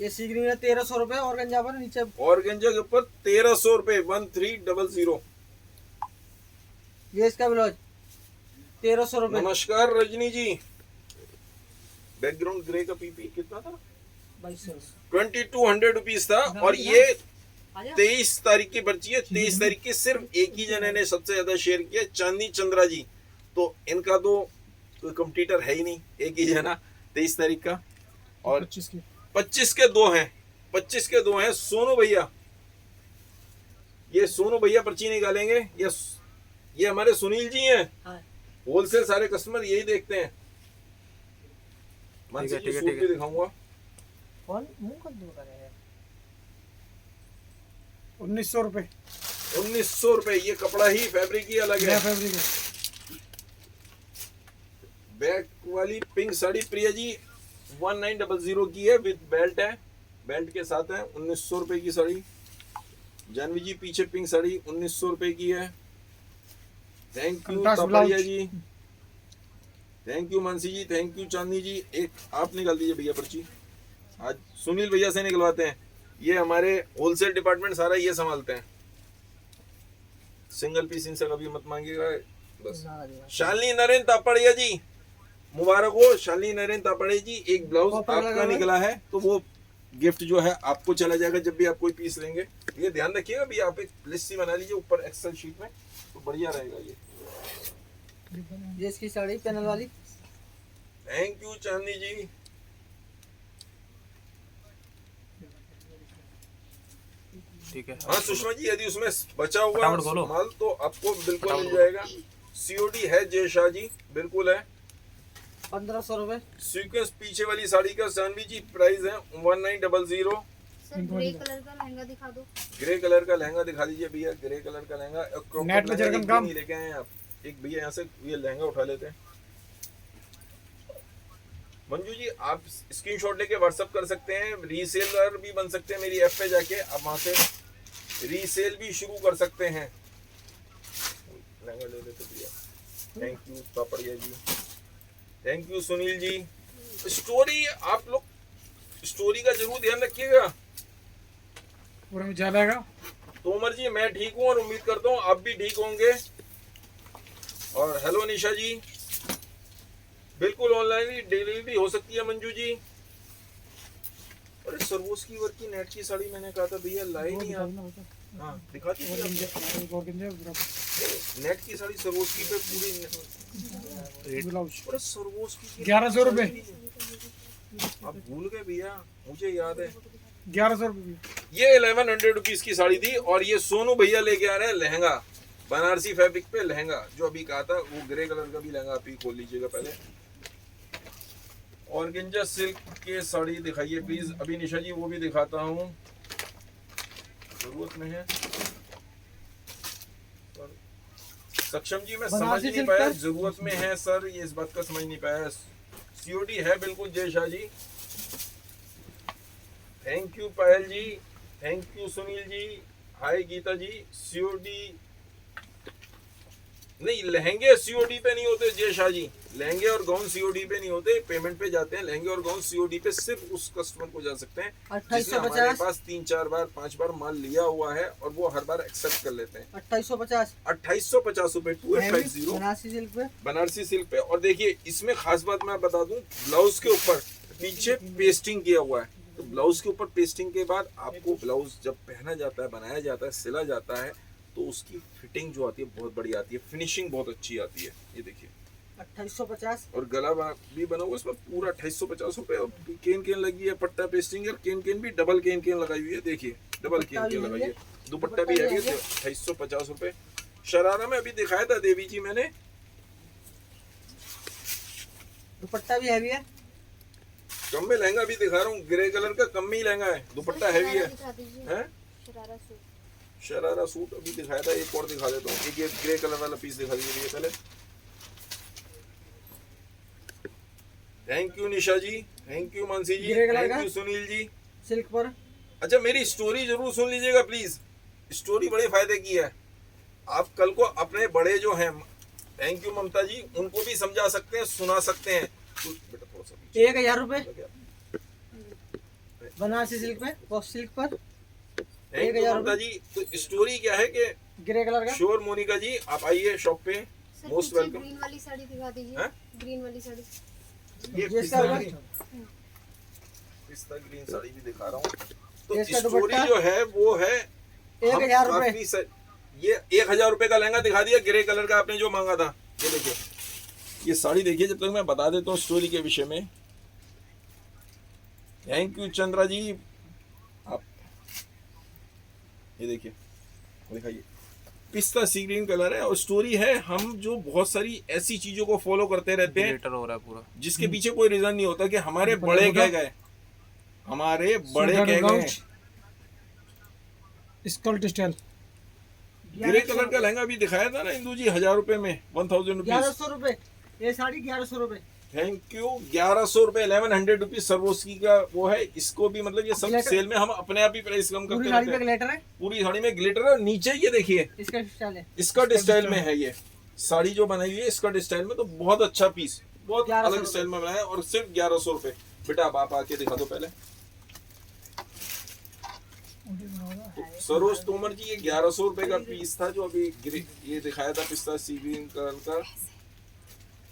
ये सी ग्रीन है 1300 रुपए। और गंजा पर नीचे और गंजा के ऊपर 1300 रुपए, 1300। ये इसका ब्लाउज 1300 रुपए। नमस्कार रजनी जी, बैकग्राउंड ग्रे का पीपी कितना था? 2200 रुपीज था। और ये 23 तारीख की पर्ची है, 23 तारीख की सिर्फ एक ही जने ने सबसे ज्यादा शेयर किया, चांदनी चंद्रा जी। तो इनका तो कोई कंपटीटर है ही नहीं, एक ही जना 23 तारीख का। और 25 के दो हैं, 25 के दो हैं। सोनू भैया, ये सोनू भैया पर्ची निकालेंगे। ये हमारे सुनील जी हैं, होलसेल सारे कस्टमर यही देखते हैं। मानसी जी सूट भी दिखाऊंगा। कौन मुंह कर दूंगा है 1900 रुपए। 1900 रुपए। ये कपड़ा ही फैब्रिक ही अलग है। फैब्रिक है। बैक वाली पिंक साड़ी प्रिया जी 1900 की है, विद बेल्ट है, बेल्ट के साथ है। 1900 रुपए की साड़ी। जानवी जी पीछे पिंक साड़ी 1900 रुपए की है। Thank you Tapadia ji, thank you Mansi ji, thank you Chandni ji. एक आप निकाल दीजिए भैया पर्ची, आज सुनील भैया से निकलवाते हैं। ये हमारे होलसेल डिपार्टमेंट सारा ये संभालते हैं। सिंगल पीस इनसे कभी मत मांगिएगा बस। शालिनी नरेंद्र तापड़िया जी, मुबारक हो शालिनी नरेंद्र तापड़िया जी। एक ब्लाउज आपका निकला है, तो वो गिफ्ट जो है आपको चला जाएगा जब भी आप कोई पीस लेंगे। ये ध्यान रखिएगा भैया, आप एक लिस्ट सी बना लीजिए ऊपर एक्सेल शीट में, तो बढ़िया रहेगा ये इसकी साड़ी पैनल वाली। थैंक यू चांदनी जी। ठीक है। हाँ सुषमा जी, यदि उसमें बचा हुआ फटाफट खोलो। माल तो आपको बिल्कुल मिल जाएगा। सीओडी है जय शाह जी, बिल्कुल है। 1500 रुपए। सीक्वेंस पीछे वाली साड़ी का जानवी जी प्राइस है 1900। सर ग्रे कलर का लहंगा दिखा दो। ग्रे कलर का लहंगा दिखा दीजिए भैया, ग्रे कलर का लहंगा। नेट में जरकन काम नहीं लेके आए हैं आप। एक भैया यहाँ से ये लहंगा उठा लेते हैं। मंजू जी आप स्क्रीनशॉट लेके व्हाट्सअप कर सकते हैं, रीसेलर भी बन सकते हैं मेरी ऐप पे जाके, आप वहां से रीसेल भी शुरू कर सकते हैं। लहंगा ले लेते भैया, thank you Papadia ji, thank you Sunil ji. Story आप लोग स्टोरी का जरूर ध्यान रखिएगा। पूरा में ज्यादा आएगा। तोमर जी मैं ठीक हूँ और उम्मीद करता हूँ आप भी ठीक होंगे। और हेलो निशा जी, बिल्कुल ऑनलाइन ही डिलीवरी हो सकती है मंजू जी। अरे सरवोस की वर्क की नेट की साड़ी मैंने कहा था भैया लाई नहीं आप। हाँ दिखा दीजिए आप। नेट की साड़ी सरवोस की पे पूरी अरे सरवोस की 1100 रुपए। आप भूल गए भैया, मुझे याद है 1100 रुपए। ये 1100 रुपीज की साड़ी थी। और ये सोनू भैया लेके आ रहे हैं लहंगा, बनारसी फैब्रिक पे लहंगा, जो अभी कहा था वो ग्रे कलर का भी लहंगा आप ही खोल लीजिएगा पहले। और ऑर्गेंजा सिल्क के साड़ी दिखाइए प्लीज। अभी निशा जी वो भी दिखाता हूँ, जरूरत में है। सक्षम जी मैं समझ नहीं पाया, जरूरत में है सर, ये इस बात का समझ नहीं पाया। सीओडी है बिल्कुल Jay Shah ji, thank you Payal ji, thank you Sunil ji, hi Geeta ji. COD नहीं, लहंगे सीओडी पे नहीं होते जय शाह जी, लहंगे और गाउन सीओडी पे नहीं होते, पेमेंट पे जाते हैं। लहंगे और गाउन सीओडी पे सिर्फ उस कस्टमर को जा सकते हैं जिसने हमारे पास 3-4 बार 5 बार माल लिया हुआ है और वो हर बार एक्सेप्ट कर लेते हैं। 2850 रुपए 2850 बनारसी सिल्क पे, बनारसी सिल्क पे। और देखिए इसमें खास बात मैं बता दूं, ब्लाउज के ऊपर पीछे पेस्टिंग किया हुआ है। तो ब्लाउज के ऊपर पेस्टिंग के बाद आपको ब्लाउज जब पहना जाता है, बनाया जाता है, सिला जाता है, तो उसकी फिटिंग जो आती है बहुत बढ़िया आती है, फिनिशिंग बहुत अच्छी आती है। ये देखिए 2850। और गला भी बना हुआ इसमें पूरा 2850 रुपए। और केन केन लगी है, पट्टा पेस्टिंग है, केन केन भी डबल केन केन लगाई हुई है, देखिए डबल केन केन लगाई है। दुपट्टा भी है 2850 रुपए। शरारा में अभी दिखाया था देवी जी मैंने, दुपट्टा भी हैवी है। कम में लहंगा भी दिखा रहा हूँ, ग्रे कलर का कम में ही लहंगा है, दुपट्टा हैवी है। हैं? शरारा सूट, शरारा सूट अभी दिखाया था, एक और दिखा देता हूँ। एक ये ग्रे कलर वाला पीस दिखा दीजिए पहले। Thank you Nisha ji, thank you Mansi ji, thank you Sunil ji. Silk पर। अच्छा मेरी स्टोरी जरूर सुन लीजिएगा प्लीज, स्टोरी बड़े फायदे की है। आप कल को अपने बड़े जो हैं, थैंक यू ममता जी, उनको भी समझा सकते हैं, सुना सकते हैं। बेटा थोड़ा सा 1000 रुपए बनारसी सिल्क पे, सिल्क पर थैंक यू ममता जी। तो स्टोरी क्या है कि ग्रे कलर का। श्योर मोनिका जी आप आइए शॉप पे, मोस्ट वेलकम। ग्रीन वाली साड़ी दिखा दीजिए। हैं? ग्रीन वाली साड़ी, ये पिस्ता ग्रीन साड़ी भी दिखा रहा हूँ। तो स्टोरी जो है वो है 1000 रुपए। ये 1000 रुपए का लहंगा दिखा दिया, ग्रे कलर का आपने जो मांगा था। ये देखिए ये साड़ी देखिए, जब तक मैं बता देता हूँ स्टोरी के विषय में। थैंक यू चंद्रा जी। आप ये देखिए, दिखाइए, पिस्ता सी ग्रीन कलर है और स्टोरी है। हम जो बहुत सारी ऐसी चीजों को फॉलो करते रहते हैं ग्लिटर हो रहा है पूरा, जिसके पीछे कोई रीजन नहीं होता कि हमारे बड़े कह गए, हमारे बड़े कह गए। स्कर्ट स्टाइल ग्रे कलर का लहंगा भी दिखाया था ना इंदू जी, 1000 रुपए में, 1000 रुपीज। 1100 रुपए ये साड़ी, 1100 रुपए। Thank you. 1100 रुपए, 1100 रुपीज सर्वोस्की का वो है। इसको भी मतलब ये सब सेल में हम अपने आप ही प्राइस कम करते साड़ी रहते पे हैं। ग्लिटर है, पूरी साड़ी में ग्लिटर है। नीचे ये देखिए इसका स्टाइल है, स्कर्ट स्टाइल में है ये साड़ी जो बनाई हुई है स्कर्ट स्टाइल में। तो बहुत अच्छा पीस, बहुत 1100 अलग स्टाइल में बनाया है और सिर्फ 1100 रुपए। बेटा अब आप आके दिखा दो पहले। सरोज तोमर जी ये 1100 रुपए का पीस था जो अभी ये दिखाया था, पिस्ता सी ग्रीन कलर का।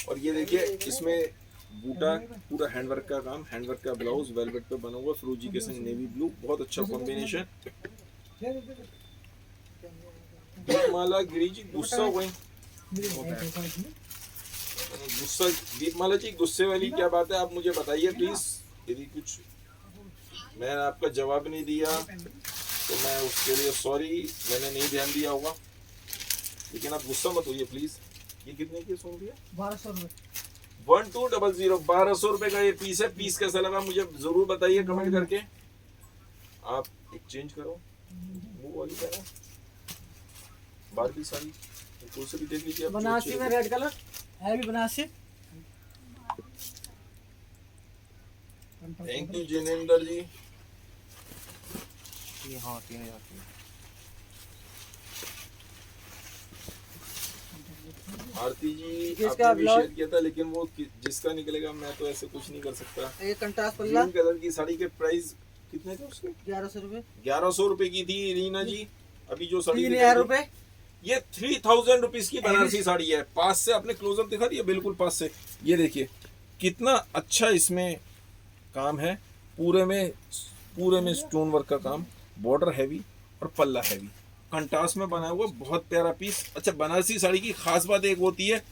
और ये देखिए इसमें बूटा, पूरा हैंडवर्क का काम, हैंडवर्क का ब्लाउज वेलवेट पे बना हुआ, फिरोजी के संग नेवी ब्लू, बहुत अच्छा कॉम्बिनेशन। दीपमाला गिरी जी गुस्सा हो गई, गुस्सा दीपमाला जी गुस्से वाली क्या बात है, आप मुझे बताइए प्लीज। यदि कुछ मैंने आपका जवाब नहीं दिया तो मैं उसके लिए सॉरी, मैंने नहीं ध्यान दिया होगा, लेकिन आप गुस्सा मत होइए प्लीज। ये कितने की सोन दिया? 1200 रुपए। 1200 1200 रुपए का ये पीस है। पीस कैसा लगा मुझे जरूर बताइए कमेंट करके। आप एक चेंज करो, वो वाली करो, बारबी साड़ी कोई से भी देख लीजिए। बनारसी में रेड कलर है भी, बनारसी थैंक यू जिनेंद्र जी। ये हाँ 3000 की। आरती जी किसका आपने भी ब्लाउज? शेयर किया था, लेकिन वो जिसका निकलेगा मैं तो ऐसे कुछ नहीं कर सकता। ये कंट्रास्ट पल्ला ग्रीन कलर की साड़ी के प्राइस कितने थे उसके? 1100 रुपए, 1100 रुपए की थी रीना जी। अभी जो साड़ी 3000 दिखाई रुपए। ये 3000 रुपीज की बनारसी साड़ी है। पास से आपने क्लोजअप दिखा दिया, बिल्कुल पास से। ये देखिए कितना अच्छा इसमें काम है। पूरे में स्टोन वर्क का काम, बॉर्डर हैवी और पल्ला हैवी, कंट्रास्ट में बना हुआ, बहुत प्यारा पीस। अच्छा, बनारसी साड़ी की खास बात एक होती है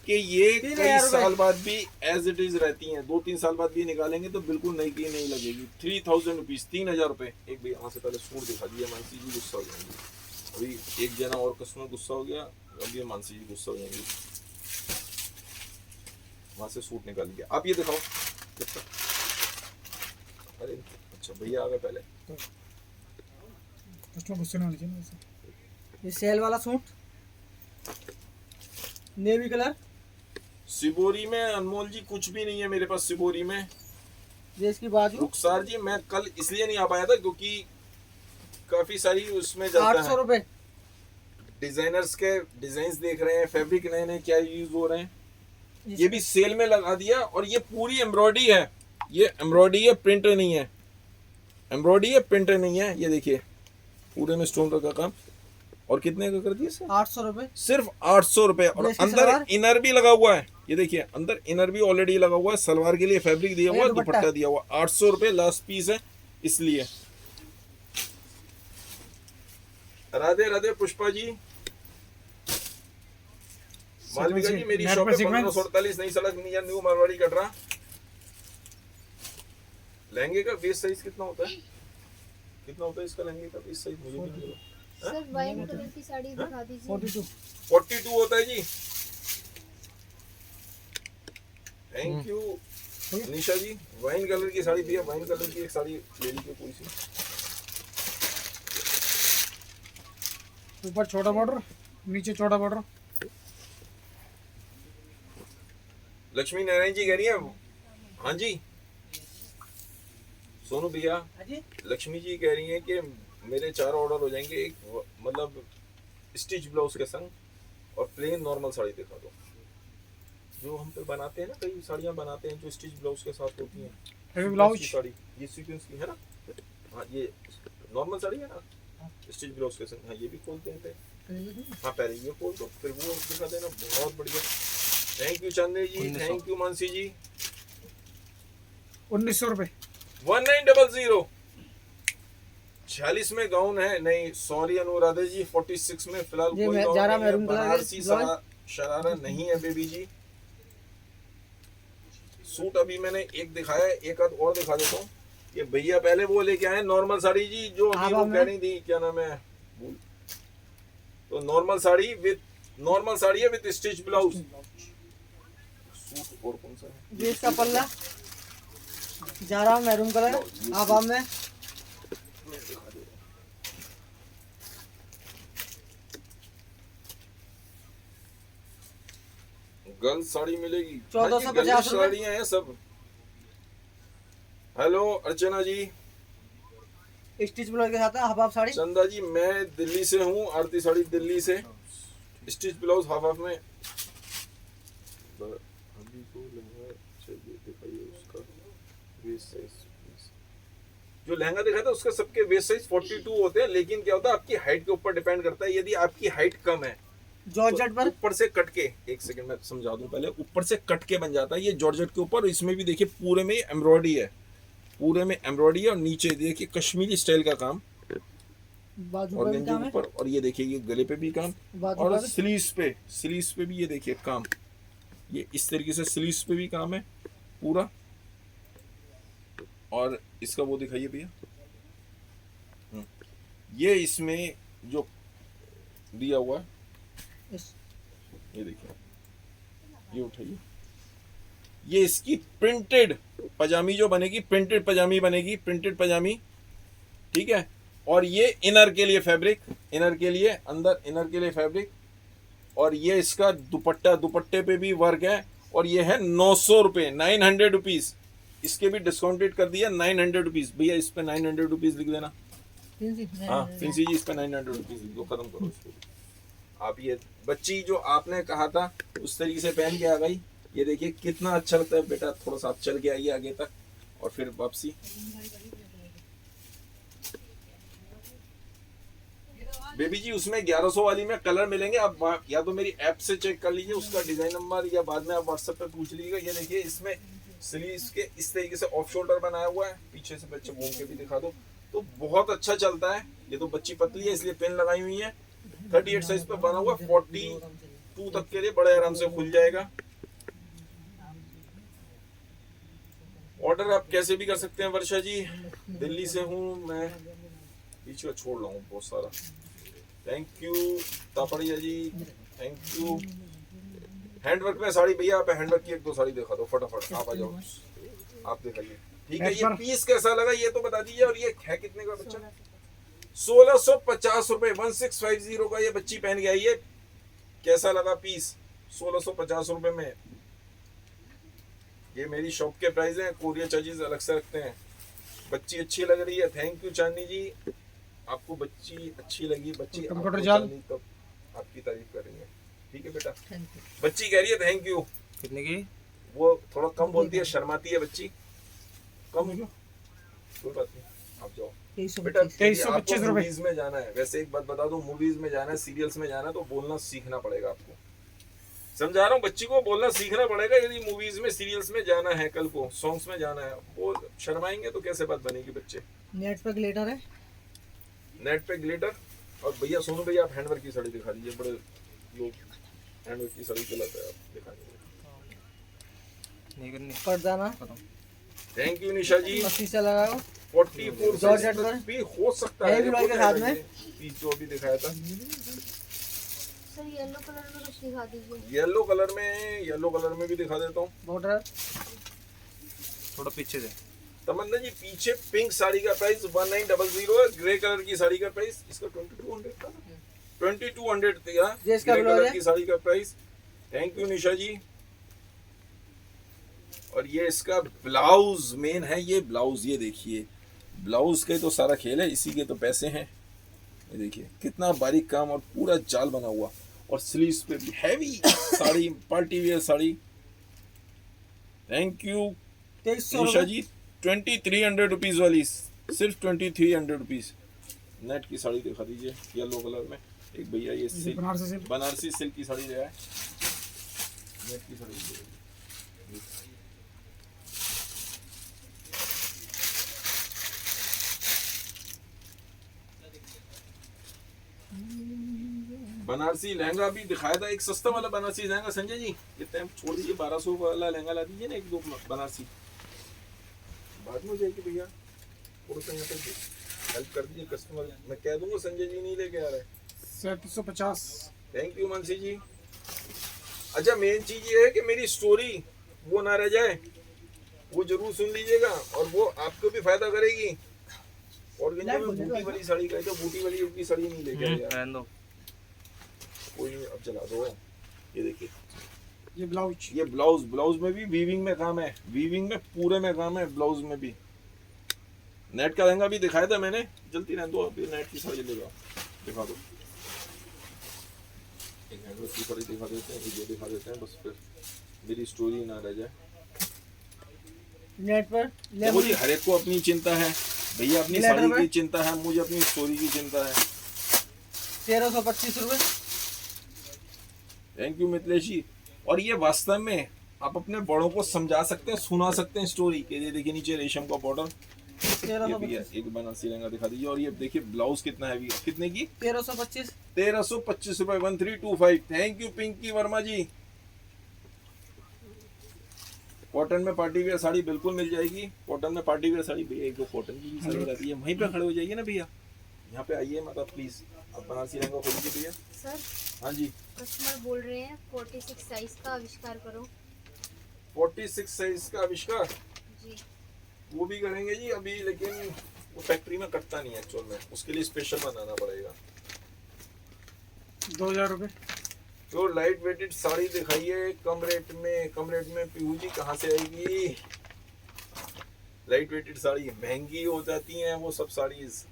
कि ये 3000 कई रुपए। साल बाद भी एज इट इज रहती हैं। 2-3 साल बाद भी निकालेंगे तो बिल्कुल नई की नहीं लगेगी। 3000 रुपीज, 3000 रुपए। एक भाई यहाँ से पहले सूट दिखा दिया, मानसी जी गुस्सा हो जाएंगे। अभी एक जना और कस्टमर गुस्सा हो गया, अभी ये मानसी जी गुस्सा हो जाएंगे। वहां से सूट निकाल लिया। आप ये दिखाओ जब तक। अरे अच्छा भैया आ गए पहले। कस्टमर गुस्से में होने चाहिए वैसे। ये सेल वाला सूट नेवी कलर, सिबोरी में अनमोल जी कुछ भी नहीं है मेरे पास सिबोरी में। ये इसकी बाजू रुखसार जी मैं कल इसलिए नहीं आ पाया था क्योंकि काफी सारी उसमें जाता 800 है। रुपए। डिजाइनर्स के डिजाइन देख रहे हैं, फैब्रिक नए नए क्या यूज हो रहे हैं। ये भी सेल में लगा दिया। और ये पूरी एम्ब्रॉयडरी है, ये एम्ब्रॉयडरी है, प्रिंट नहीं है। एम्ब्रॉयडरी है, प्रिंट नहीं है। ये देखिए पूरे में स्टोन का काम। और कितने का कर दिया सर? 800 रुपए। सिर्फ 800 रुपए। और इसकी अंदर सलवार? इनर भी लगा हुआ है। ये देखिए अंदर इनर भी ऑलरेडी लगा हुआ है। सलवार के लिए फैब्रिक दिया हुआ ये है, दुपट्टा। दुपट्टा दिया हुआ। 800 रुपए लास्ट पीस है इसलिए। राधे राधे पुष्पा जी। मालविका जी मेरी नेट शॉप पर है सीक्वेंस। 1548 नई सड़क नियर न्यू मारवाड़ी कटरा। लहंगे का वेस्ट साइज कितना होता है? कितना होता है इसका लहंगे का वेस्ट साइज? मुझे भी नहीं पता। सर वाइन कलर की साड़ी दिखा दीजिए। 42। 42 होता है जी। Thank you Nisha ji. Wine colour की साड़ी भैया, वाइन कलर की एक साड़ी ले लीजिए कोई सी। ऊपर छोटा बॉर्डर, नीचे छोटा बॉर्डर। लक्ष्मी नारायण जी कह रही है हाँ जी। सोनू भैया, हाँ जी, लक्ष्मी जी कह रही हैं कि मेरे 4 ऑर्डर हो जाएंगे। एक मतलब स्टिच ब्लाउज के संग और प्लेन नॉर्मल साड़ी दिखा दो। जो हम पे बनाते हैं ना, कई साड़ियाँ बनाते हैं जो स्टिच ब्लाउज के साथ होती हैं। Heavy sequence blouse. की साड़ी, ये सीक्वेंस की है ना। हाँ ये नॉर्मल साड़ी है ना, स्टिच ब्लाउज के संग। हाँ ये भी खोल देते हैं। हाँ पहले ये खोल दो फिर वो दिखा देना। बहुत बढ़िया। थैंक यू चंदे जी। 1900। थैंक यू मानसी जी। 1900 रुपए। 1900। 46 में गाउन है। नहीं सॉरी अनुराधा जी, 46 में फिलहाल ये कोई मैं गाउन जा रहा नहीं है। मैरून कलर के बनारसी ब्लाउज। शरारा नहीं है बेबी जी। सूट अभी मैंने एक दिखाया है, एक आध और दिखा देता हूँ। ये भैया पहले वो लेके आए नॉर्मल साड़ी जी, जो अभी वो कह रही थी क्या नाम है भूल। तो नॉर्मल साड़ी है विद स्टिच ब्लाउज। सूट और कौन सा है? ये इसका पल्ला जा रहा हूँ मैरून कलर आभा में। गर्ल्स साड़ी मिलेगी। 1450 गर्ल्स रुपए। साड़ियाँ हैं सब। हेलो अर्चना जी। स्टिच ब्लाउज के साथ है हाफ हाफ साड़ी। चंदा जी मैं दिल्ली से हूँ। आरती साड़ी दिल्ली से। स्टिच ब्लाउज हाफ हाफ में। अभी तो लहंगा चाहिए, दिखाइए उसका वेस्ट साइज। जो लहंगा दिखा था उसका सबके वेस्ट साइज 42 होते हैं। लेकिन क्या होता है आपकी हाइट के ऊपर डिपेंड करता है। यदि आपकी हाइट कम है जॉर्जेट तो पर ऊपर से कट के, एक सेकंड में समझा दूं पहले, ऊपर से कट के बन जाता है ये जॉर्जेट के ऊपर। इसमें भी देखिए पूरे में एम्ब्रॉयडरी है, पूरे में एम्ब्रॉयडरी है। और नीचे देखिए कश्मीरी स्टाइल का काम बाजू और पर भी गंजे काम के है। ऊपर। और ये देखिए ये गले पे भी काम बाजू और पर स्लीव्स पे भी ये देखिए काम। ये इस तरीके से स्लीव्स पे भी काम है पूरा। और इसका वो दिखाइए भैया। ये इसमें जो दिया हुआ है इस- ये देखिए, ये उठाइए। ये इसकी प्रिंटेड पजामी जो बनेगी, प्रिंटेड पजामी बनेगी, प्रिंटेड पजामी। ठीक है। और ये इनर के लिए फैब्रिक, इनर के लिए अंदर इनर के लिए फैब्रिक। और ये इसका दुपट्टा, दुपट्टे पे भी वर्क है। और ये है 900 रुपये, 900 रुपीज। इसके भी डिस्काउंटेड कर दिया 900 रुपीज। भैया इस पे 900 रुपीज लिख देना। तीन हाँ फिंसी जी, इस पे 900 रुपीज लिख दो, खत्म करो इसको। आप ये बच्ची जो आपने कहा था उस तरीके से पहन के आ गई। ये देखिए कितना अच्छा लगता है बेटा। थोड़ा सा आप चल के आइए आगे तक और फिर वापसी। बेबी जी उसमें 1100 वाली में कलर मिलेंगे। आप या तो मेरी ऐप से चेक कर लीजिए उसका डिजाइन नंबर, या बाद में आप व्हाट्सएप पे पूछ लीजिएगा। ये देखिए इसमें स्लीव्स के इस तरीके से ऑफ शोल्डर बनाया हुआ है। पीछे से बच्चे घूम के भी दिखा दो, तो बहुत अच्छा चलता है। ये तो बच्ची पतली है इसलिए पिन लगाई हुई है। 38 साइज पे बना हुआ, 42 तक के लिए बड़े आराम से खुल जाएगा। ऑर्डर आप कैसे भी कर सकते हैं वर्षा जी। दिल्ली से हूँ मैं, बीच में छोड़ रहा हूँ बहुत सारा। Thank you Tapadia ji, thank you. Handwork में साड़ी भैया, आप हैंडवर्क की एक दो साड़ी दिखा दो फटाफट। आप आ जाओ, आप दिखाइए। ठीक है, ये पीस कैसा लगा ये तो बता दीजिए। और ये है कितने का बच्चा? 1650 रुपए, 1650 का ये बच्ची पहन के आई है। कैसा लगा पीस? 1650 रुपए में। ये मेरी शॉप के प्राइस हैं, कोरियर चार्जेस अलग से रखते हैं। बच्ची अच्छी लग रही है, थैंक यू चांदनी जी। आपको बच्ची अच्छी लगी, बच्ची कंप्यूटर जाल तब आपकी तारीफ करेंगे। ठीक है बेटा, बच्ची कह रही है थैंक यू। कितने की? वो थोड़ा कम बोलती है, शर्माती है बच्ची, कम। कोई बात नहीं, आप जाओ बेटा। 2325 रुपए। मूवीज में जाना है, वैसे एक बात बता दूं, मूवीज में जाना है, सीरियल्स में जाना है, तो बोलना सीखना पड़ेगा आपको। समझा रहा हूँ, बच्ची को बोलना सीखना पड़ेगा। यदि मूवीज में सीरियल्स में जाना है, कल को सॉन्ग्स में जाना है, वो शर्माएंगे तो कैसे बात बनेगी बच्चे। नेट पे ग्लिटर है, नेट पे ग्लिटर। और भैया सोनू भैया आप हैंडवर्क की साड़ी दिखा दीजिए। बड़े लोग हैंडवर्क की साड़ी चलाते हैं, आप दिखा दीजिए। नहीं करनी। पर्दाना। थैंक यू निशा जी। 80 से लगाओ। 44 जॉर्जेट पर भी हो सकता है। हेवी वाले के साथ में पीस जो अभी दिखाया था। सर येलो कलर में कुछ दिखा दीजिए। येलो कलर में भी दिखा देता हूँ। बॉर्डर थोड़ा पीछे से। तमन्ना जी पीछे पिंक साड़ी का प्राइस 1900 है। ग्रे कलर की साड़ी का प्राइस इसका 2200 था, 2200 था ये इसका ग्रे ब्लाउज कलर है। की साड़ी का प्राइस। थैंक यू निशा जी। और ये इसका ब्लाउज मेन है। ये ब्लाउज, ये देखिए ब्लाउज के तो सारा खेल है, इसी के तो पैसे हैं। ये देखिए कितना बारीक काम और पूरा जाल बना हुआ। और स्लीव्स पे भी heavy sari, party wear sari. Thank you 2300 Nisha ji. 2300 rupees वाली, सिर्फ 2300 रुपीज। नेट की साड़ी दिखा दीजिए येलो कलर में। एक भैया ये बनारसी सिल्क की साड़ी ले आए। नेट की साड़ी दे दीजिए। बनारसी लहंगा भी दिखाया था, एक सस्ता वाला बनारसी लहंगा। संजय जी कितने हम छोड़ दीजिए, 1200 वाला लहंगा ला दीजिए ना, एक दो बनारसी। बाद में हो जाएगी भैया, थोड़ा सा यहाँ पे हेल्प कर दीजिए कस्टमर। मैं कह दूंगा संजय जी नहीं लेके आ रहे। 3750। थैंक यू मानसी जी। अच्छा मेन चीज ये है कि मेरी स्टोरी वो ना रह जाए, वो जरूर सुन लीजिएगा और वो आपको भी फायदा करेगी। और बूटी वाली साड़ी का, तो बूटी वाली की साड़ी नहीं लेके आया। रहने दो। कोई नहीं, अब चला दो। ये देखिए ये ब्लाउज में भी वीविंग में काम है, वीविंग में पूरे में काम है, ब्लाउज में भी। नेट का लहंगा भी दिखाया था मैंने, जल्दी रहने दो। अभी नेट की साड़ी ले जाओ, दिखा दो। एक हैंडवर्क की साड़ी दिखा देते हैं, ये दिखा देते हैं, बस फिर मेरी स्टोरी ना रह जाए। नेट पर देखो जी, हर एक को अपनी चिंता है भैया, अपनी साड़ी की चिंता है, मुझे अपनी स्टोरी की चिंता है। 1325 रुपए। थैंक यू मिथिलेश जी। और ये वास्तव में आप अपने बड़ों को समझा सकते हैं, सुना सकते हैं स्टोरी के। ये देखिए नीचे रेशम का बॉर्डर। ये भी है, एक बनारसी लहंगा दिखा दीजिए। और ये देखिए ब्लाउज कितना हैवी है, कितने की? 1325 रुपए, 1325। Thank you Pinki Verma ji. Cotton में पार्टी वेयर साड़ी बिल्कुल मिल जाएगी। कॉटन में पार्टी वेयर साड़ी भैया, एक दो कॉटन की भी साड़ी रहती है। वहीं पे खड़े हो जाइए ना भैया, यहाँ पे आइए मतलब प्लीज। आप बनारसी लहंगा खोल लीजिए भैया। सर हाँ जी, कस्टमर बोल रहे हैं 46 साइज का आविष्कार करो। 46 साइज का आविष्कार जी वो भी करेंगे जी अभी, लेकिन वो फैक्ट्री में कटता नहीं है एक्चुअल में, उसके लिए स्पेशल बनाना पड़ेगा। 2000 रुपए। तो लाइट वेटेड साड़ी दिखाइए कम रेट में। कम रेट में पीहू जी कहाँ से आएगी? लाइट वेटेड साड़ी महंगी हो जाती हैं वो सब साड़ीज।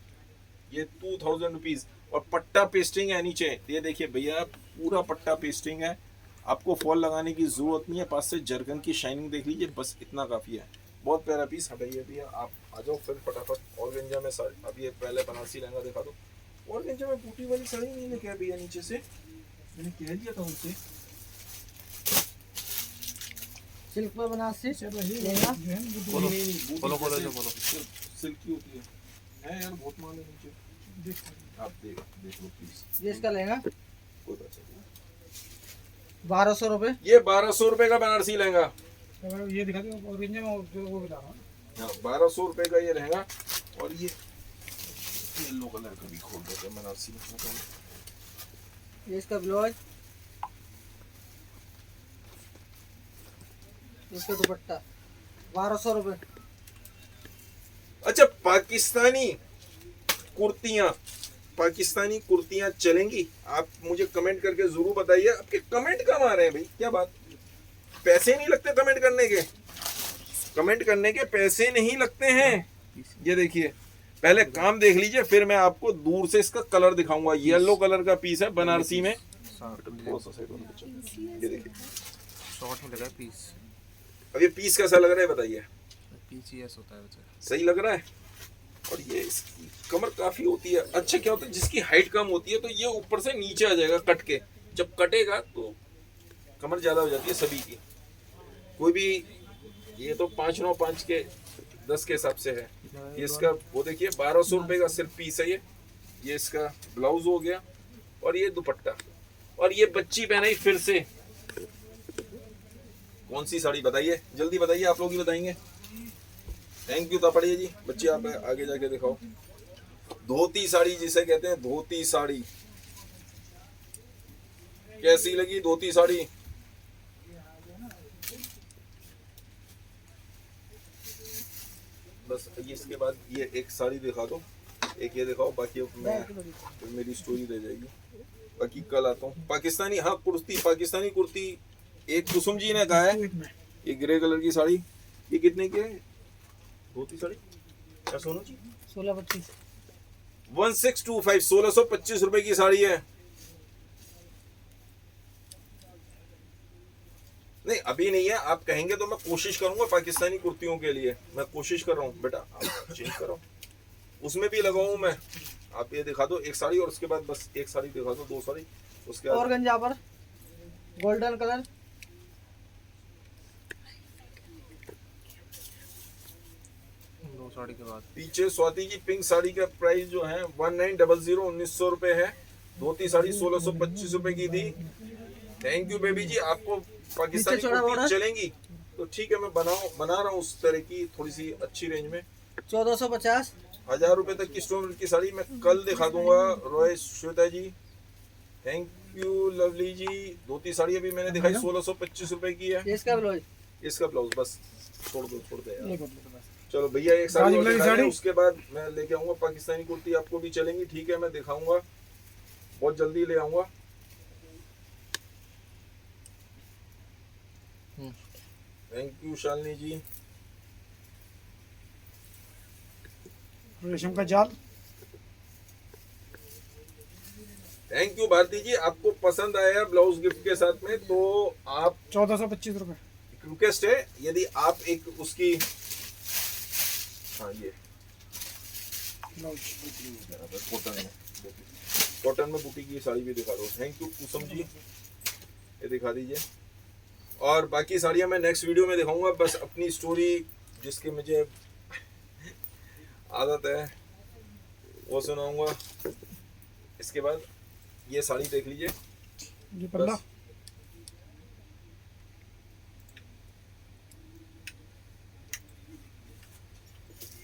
ये 2000 रुपीज। और पट्टा पेस्टिंग है नीचे, ये देखिए भैया पूरा पट्टा पेस्टिंग है, आपको फॉल लगाने की जरूरत नहीं है। पास से जर्गन की शाइनिंग देख लीजिए, बस इतना काफी है। बहुत प्यारा पीस। हटाइए भैया आप आ जाओ फिर फटाफट। ऑर्गेंजा में साड़ी, अभी ये पहले बनारसी लहंगा दिखा दो। ऑर्गेंजा में बूटी वाली साड़ी नहीं लेके आया भैया नीचे से, मैंने कह दिया था उनसे। सिल्क पर बनारसी सर वही लहंगा। जो है ना वो बोलो नहीं, नहीं, बूटी बोलो बोलो जैसे जो बोलो। सिल्क की होती है यार, बहुत माल है नीचे। देख आप देख लो प्लीज। ये इसका लहंगा कोई बात नहीं। 1200 रुपये। ये 1200 रुपए का बनारसी लहंगा। तो ये दिखा दो ऑरेंज में और जो वो बता रहा हूँ। हाँ 1200 रुपए का ये लहंगा। और ये येलो कलर का भी खोल देते हैं बनारसी। ये इसका ब्लाउज, इसका दुपट्टा 1200 रुपये। अच्छा पाकिस्तानी कुर्तियां चलेंगी? आप मुझे कमेंट करके जरूर बताइए। आपके कमेंट कम आ रहे हैं भाई, क्या बात? पैसे नहीं लगते कमेंट करने के? कमेंट करने के पैसे नहीं लगते हैं। ये देखिए पहले काम देख लीजिए, फिर मैं आपको दूर से इसका कलर दिखाऊंगा। येलो कलर का पीस है बनारसी में। थोड़ा सा साइड वाला बच्चा। ये देखिए शॉर्ट में लगा है पीस। अब ये पीस कैसा लग रहा है बताइए? पीस ही ऐसा होता है बेचारा। सही लग रहा है। और ये इसकी कमर काफी होती है। अच्छा क्या होता है, जिसकी हाइट कम होती है तो ये ऊपर से नीचे आ जाएगा कट के। जब कटेगा तो कमर ज्यादा हो जाती है सभी की। कोई भी, ये तो 5 9 5 के 10 के हिसाब से है। ये इसका वो देखिए 1200 रुपए का सिर्फ पीस है ये इसका ब्लाउज हो गया। और ये दुपट्टा। और ये बच्ची पहनाई फिर से। कौन सी साड़ी बताइए, जल्दी बताइए, आप लोग ही बताएंगे। थैंक यू तापड़िया जी। बच्ची आप आगे जाके दिखाओ। धोती साड़ी जिसे कहते हैं, धोती साड़ी कैसी लगी? धोती साड़ी बस ये, इसके बाद ये एक साड़ी दिखा दो, एक ये दिखाओ, बाकी अब मैं फिर मेरी स्टोरी रह जाएगी। बाकी कल आता हूँ। पाकिस्तानी, हाँ कुर्ती, पाकिस्तानी कुर्ती एक कुसुम जी ने कहा है। ये ग्रे कलर की साड़ी ये कितने की है? धोती साड़ी क्या सोनू जी? 1625। 1625 1625 रुपए की साड़ी है। नहीं अभी नहीं है, आप कहेंगे तो मैं कोशिश करूंगा पाकिस्तानी कुर्तियों के लिए। मैं कोशिश कर रहा हूँ बेटा, आप चेंज करो, उसमें भी लगाऊं मैं। आप ये दिखा दो एक साड़ी, और उसके बाद बस एक साड़ी दिखा दो, 2 साड़ी उसके बाद। ऑर्गेंजा पर गोल्डन कलर, दो साड़ी के बाद पीछे स्वाति जी पिंक साड़ी का प्राइस जो है 1900 1900 रुपए है। धोती साड़ी 1625 रुपए की थी। थैंक यू बेबी जी। आपको पाकिस्तानी पीछे चौड़ा कुर्ती बॉर्डर। चलेंगी तो ठीक है, मैं बना रहा हूँ उस तरह की थोड़ी सी अच्छी रेंज में। 1450। 1000 रुपए तक की स्टोन की साड़ी मैं कल दिखा दूंगा। रॉय श्वेता जी थैंक यू। लवली जी धोती साड़ी अभी मैंने दिखाई 1625 रुपए की है। ये इसका ब्लाउज, इसका ब्लाउज बस छोड़ दो यार। ये कर लो बस। चलो भैया एक साड़ी और राजू दिखा दें, साड़ी। उसके बाद मैं लेके आऊंगा पाकिस्तानी कुर्ती। आपको भी चलेंगी? ठीक है मैं दिखाऊंगा, बहुत जल्दी ले आऊंगा। थैंक यू शालिनी जी। रेशम का जाल। थैंक यू भारती जी। आपको पसंद आया ब्लाउज गिफ्ट के साथ में तो आप 1425 रुपए। रिक्वेस्ट है, यदि आप एक उसकी, हाँ ये कॉटन में बूटी की साड़ी भी दिखा दो। थैंक यू कुसुम जी, ये दिखा दीजिए। और बाकी साड़ियाँ मैं नेक्स्ट वीडियो में दिखाऊंगा। बस अपनी स्टोरी जिसकी मुझे आदत है वो सुनाऊंगा। इसके बाद ये साड़ी देख लीजिए। ये पल्ला। बस।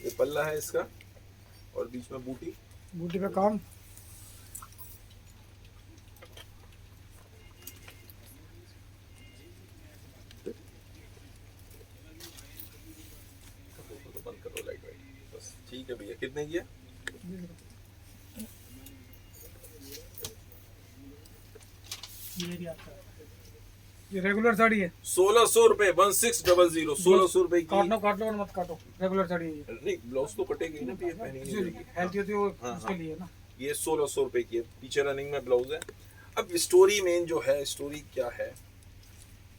ये पल्ला है इसका, और बीच में बूटी। बूटी पे काम। बंद करो लाइट वाइट। बस ठीक है भैया। कितने की है? ये भी आता है। ये रेगुलर साड़ी है। 1600 रुपए 1600 1600 रुपए की। काट लो मत काटो, रेगुलर साड़ी है ये। नहीं ब्लाउज तो कटेगी ना, ये पहनी नहीं जाएगी। हेल्थी होती है वो, हाँ, उसके हाँ। लिए ना। ये 1600 रुपए की है, पीछे रनिंग में ब्लाउज है। अब स्टोरी मेन जो है, स्टोरी क्या है,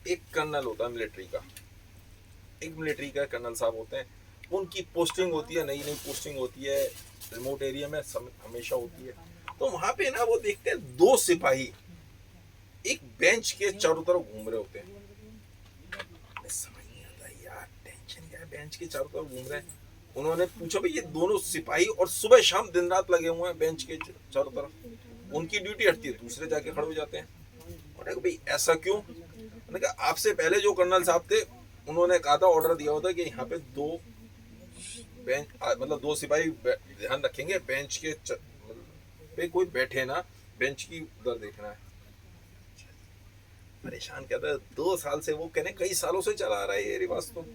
एक कर्नल होता है मिलिट्री का, एक मिलिट्री का कर्नल साहब होते हैं, उनकी पोस्टिंग होती है, नई नई पोस्टिंग होती है, रिमोट एरिया में हमेशा होती है। तो वहां पे ना वो देखते हैं दो सिपाही एक बेंच के चारों तरफ घूम रहे होते हैं। समझ नहीं आता यार, टेंशन क्या है, बेंच के चारों तरफ घूम रहे हैं। उन्होंने पूछा भाई ये दोनों सिपाही और सुबह शाम दिन रात लगे हुए हैं बेंच के चारों तरफ, उनकी ड्यूटी हटती है, दूसरे जाके खड़े हो जाते हैं। उन्होंने कहा भाई ऐसा क्यों? उन्होंने कहा आपसे पहले जो कर्नल साहब थे उन्होंने कहा था, ऑर्डर दिया होता कि यहाँ पे दो बेंच मतलब दो सिपाही ध्यान रखेंगे, बेंच के पे कोई बैठे ना, बेंच की उधर देखना है। परेशान कहता है 2 साल से, वो कहने कई सालों से चला आ रहा है ये रिवाज। तो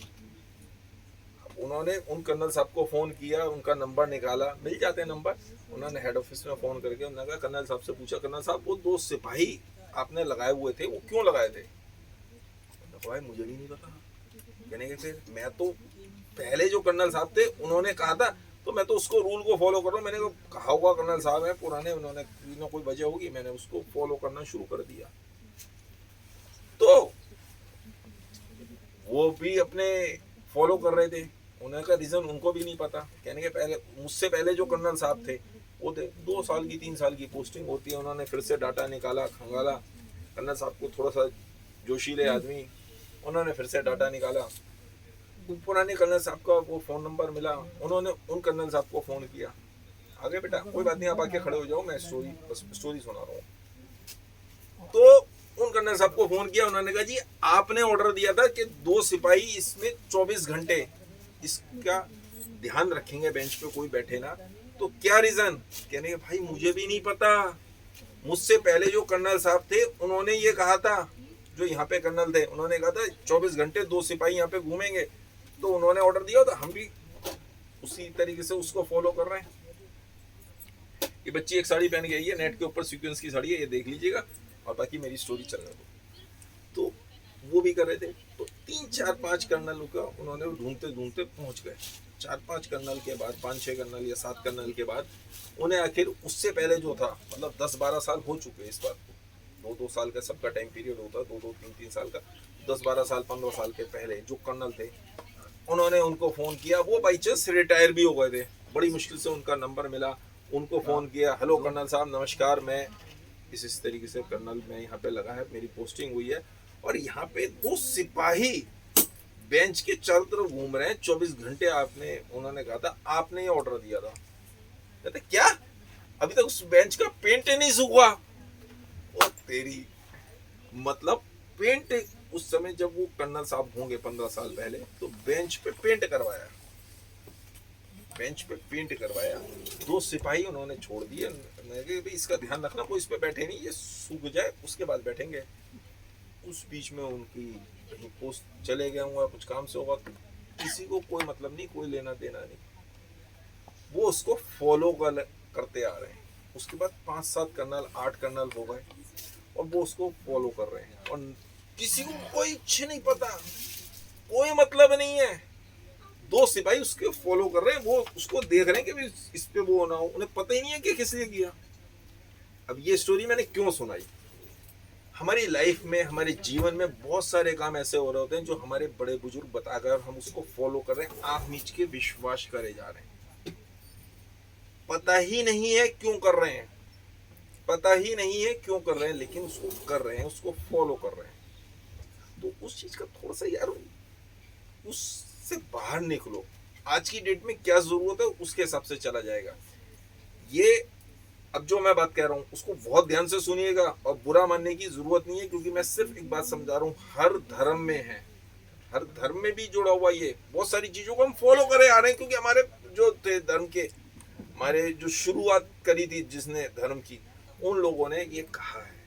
उन्होंने उन कर्नल साहब को फोन किया, उनका नंबर निकाला, मिल जाते हैं नंबर। उन्होंने हेड ऑफिस में फोन करके उन्होंने कहा, कर्नल साहब से पूछा, कर्नल साहब वो दो सिपाही आपने लगाए हुए थे वो क्यों लगाए थे? भाई मुझे भी नहीं पता। कहने के फिर मैं तो पहले जो कर्नल साहब थे उन्होंने कहा था, तो मैं तो उसको रूल को फॉलो कर रहा हूँ। मैंने कहा होगा कर्नल साहब है पुराने, उन्होंने कोई ना कोई वजह होगी, मैंने उसको फॉलो करना शुरू कर दिया। तो वो भी अपने फॉलो कर रहे थे, उनका रीजन उनको भी नहीं पता। कहने के पहले मुझसे पहले जो कर्नल साहब थे वो थे 2 साल की 3 साल की पोस्टिंग होती है, उन्होंने फिर से डाटा निकाला, खंगाला। कर्नल साहब को थोड़ा सा जोशीले आदमी, उन्होंने फिर से डाटा निकाला, पुराने कर्नल साहब का वो फोन नंबर मिला, उन्होंने उन कर्नल साहब को फोन किया। आगे बेटा कोई बात नहीं, आप आके खड़े हो जाओ, मैं स्टोरी सुना रहा हूँ। तो उन कर्नल साहब को फोन किया, उन्होंने कहा जी आपने ऑर्डर दिया था कि 2 सिपाही इसमें 24 घंटे इसका ध्यान रखेंगे, बेंच पे कोई बैठे ना, तो क्या रीजन? कहने के भाई मुझे भी नहीं पता, मुझसे पहले जो कर्नल साहब थे उन्होंने ये कहा था, जो यहाँ पे कर्नल थे उन्होंने कहा था 24 घंटे 2 सिपाही यहाँ पे घूमेंगे, तो उन्होंने ऑर्डर दिया, तो हम भी उसी तरीके से उसको फॉलो कर रहे हैं। ये बच्ची एक साड़ी पहन के आई है, नेट के ऊपर सीक्वेंस की साड़ी है, ये देख लीजिएगा, और बाकी मेरी स्टोरी चलने दो। तो वो भी कर रहे थे, तो 3 4 5 कर्नल का उन्होंने ढूंढते ढूंढते पहुंच गए। 4 5 कर्नल के बाद, 5 6 कर्नल या 7 कर्नल के बाद उन्हें आखिर उससे पहले जो था, मतलब 10 12 साल हो चुके इस बात को, 2 साल का सबका टाइम पीरियड होता है, 2 3 3 साल का, 10 12 साल 15 साल के पहले जो कर्नल थे उन्होंने उनको फोन किया। वो बाई चांस रिटायर भी हो गए थे, बड़ी मुश्किल से उनका नंबर मिला, उनको फोन किया, हेलो कर्नल साहब नमस्कार, मैं इस तरीके से कर्नल में यहाँ पे लगा है, मेरी पोस्टिंग हुई है, और यहाँ पे 2 सिपाही बेंच के चारों तरफ घूम रहे हैं 24 घंटे, आपने, उन्होंने कहा था आपने ये ऑर्डर दिया था। कहते क्या, अभी तक उस बेंच का पेंट नहीं सूखा? ओ तेरी, मतलब पेंट उस समय जब वो कर्नल साहब होंगे 15 साल पहले, तो बेंच पे पेंट करवाया, बेंच पे पेंट करवाया, 2 सिपाही उन्होंने छोड़ दिए। मैंने कहा भाई इसका ध्यान रखना, कोई इस पे बैठे नहीं, ये सूख जाए उसके बाद बैठेंगे। उस बीच में उनकी कहीं पोस्ट चले गए होंगे, कुछ काम से होगा, किसी को कोई मतलब नहीं, कोई लेना देना नहीं, वो उसको फॉलो करते आ रहे हैं। उसके बाद 5 7 कर्नल 8 कर्नल हो गए, और वो उसको फॉलो कर रहे हैं, और किसी को कोई इच्छा नहीं पता, कोई मतलब नहीं है, 2 सिपाही उसके फॉलो कर रहे हैं, वो उसको देख रहे हैं कि भी इस पे वो ना हो, उन्हें पता ही नहीं है कि किस लिए किया। अब ये स्टोरी मैंने क्यों सुनाई? हमारी लाइफ में, हमारे जीवन में बहुत सारे काम ऐसे हो रहे होते हैं जो हमारे बड़े बुजुर्ग बताकर हम उसको फॉलो कर रहे हैं, आंख मीच के विश्वास करे जा रहे हैं, पता ही नहीं है क्यों कर रहे हैं, पता ही नहीं है क्यों कर रहे हैं, लेकिन उसको कर रहे हैं, उसको फॉलो कर रहे हैं। तो उस चीज का थोड़ा सा यार, उससे बाहर निकलो, आज की डेट में क्या जरूरत है उसके हिसाब से चला जाएगा। ये अब जो मैं बात कह रहा हूँ उसको बहुत ध्यान से सुनिएगा, और बुरा मानने की जरूरत नहीं है, क्योंकि मैं सिर्फ एक बात समझा रहा हूँ, हर धर्म में है, हर धर्म में भी जुड़ा हुआ ये बहुत सारी चीजों को हम फॉलो करे आ रहे हैं, क्योंकि हमारे जो थे धर्म के, हमारे जो शुरुआत करी थी जिसने धर्म की, उन लोगों ने ये कहा है,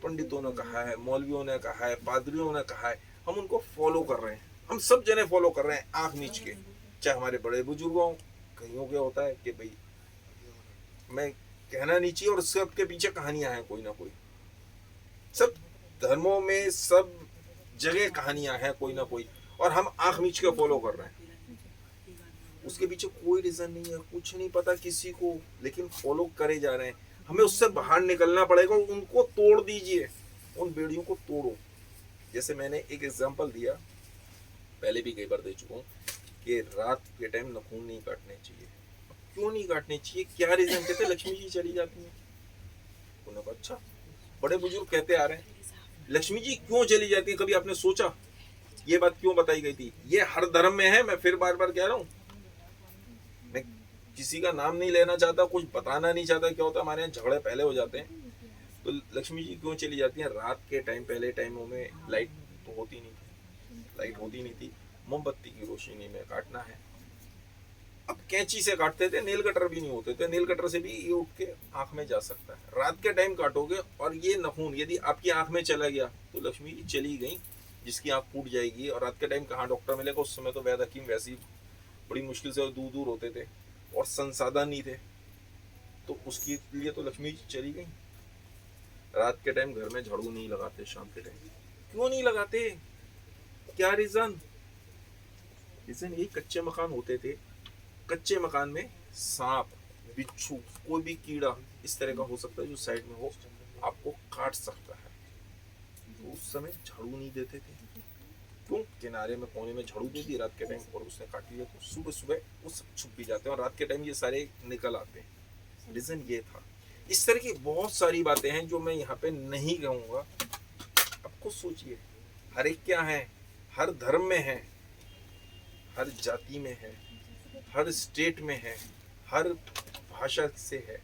पंडितों ने कहा है, मौलवियों ने कहा है, पादरियों ने कहा है, हम उनको फॉलो कर रहे हैं, हम सब जने फॉलो कर रहे हैं आंख मीच के। चाहे हमारे बड़े बुजुर्गों, कईयों के होता है कि भाई मैं कहना नहीं चाहिए, और सबके पीछे कहानियां हैं कोई ना कोई, सब धर्मों में सब जगह कहानियां हैं कोई ना कोई, और हम आंख मीच के फॉलो कर रहे हैं। उसके पीछे कोई रीजन नहीं है, कुछ नहीं पता किसी को, लेकिन फॉलो करे जा रहे हैं। हमें उससे बाहर निकलना पड़ेगा, उनको तोड़ दीजिए, उन बेड़ियों को तोड़ो। जैसे मैंने एक एग्जांपल दिया, पहले भी कई बार दे चुका हूँ, कि रात के टाइम नाखून नहीं काटने चाहिए। क्यों नहीं काटने चाहिए, क्या रीजन? कहते लक्ष्मी जी चली जाती हैं। उन्होंने कहा अच्छा, बड़े बुजुर्ग कहते आ रहे हैं, लक्ष्मी जी क्यों चली जाती है, कभी आपने सोचा? ये बात क्यों बताई गई थी? ये हर धर्म में है, मैं फिर बार बार कह रहा हूँ, मैं किसी का नाम नहीं लेना चाहता, कुछ बताना नहीं चाहता। क्या होता है, हमारे यहाँ झगड़े पहले हो जाते हैं। तो लक्ष्मी जी क्यों चली जाती हैं? रात के टाइम, पहले टाइमों में लाइट तो होती नहीं थी, लाइट होती नहीं थी, मोमबत्ती की रोशनी में काटना है। अब कैंची से काटते थे, नेल कटर भी नहीं होते थे, नेल कटर से भी ये उठ के आंख में जा सकता है। रात के टाइम काटोगे और ये नाखून यदि आपकी आंख में चला गया तो लक्ष्मी जी चली गई, जिसकी आंख फूट जाएगी। और रात के टाइम कहाँ डॉक्टर मिलेगा? उस समय तो वैद्य हकीम वैसे ही बड़ी मुश्किल से दूर दूर होते थे और संसाधन नहीं थे, तो उसके लिए तो लक्ष्मी जी चली गई। रात के टाइम घर में झाड़ू नहीं लगाते, शाम के टाइम क्यों नहीं लगाते? क्या रीजन? रीजन यही, कच्चे मकान होते थे, कच्चे मकान में सांप, बिच्छू, कोई भी कीड़ा इस तरह का हो सकता है जो साइड में हो, आपको काट सकता है। तो उस समय झाड़ू नहीं देते थे। क्यों? किनारे में कोने में झाड़ू दे दी रात के टाइम और उसने काट लिया, तो सुबह सुबह वो सब छुप भी जाते हैं और रात के टाइम ये सारे निकल आते हैं। रीजन ये था। इस तरह की बहुत सारी बातें हैं जो मैं यहाँ पे नहीं कहूँगा। आपको सोचिए, हर एक क्या है, हर धर्म में है, हर जाति में है, हर स्टेट में है, हर भाषा से है,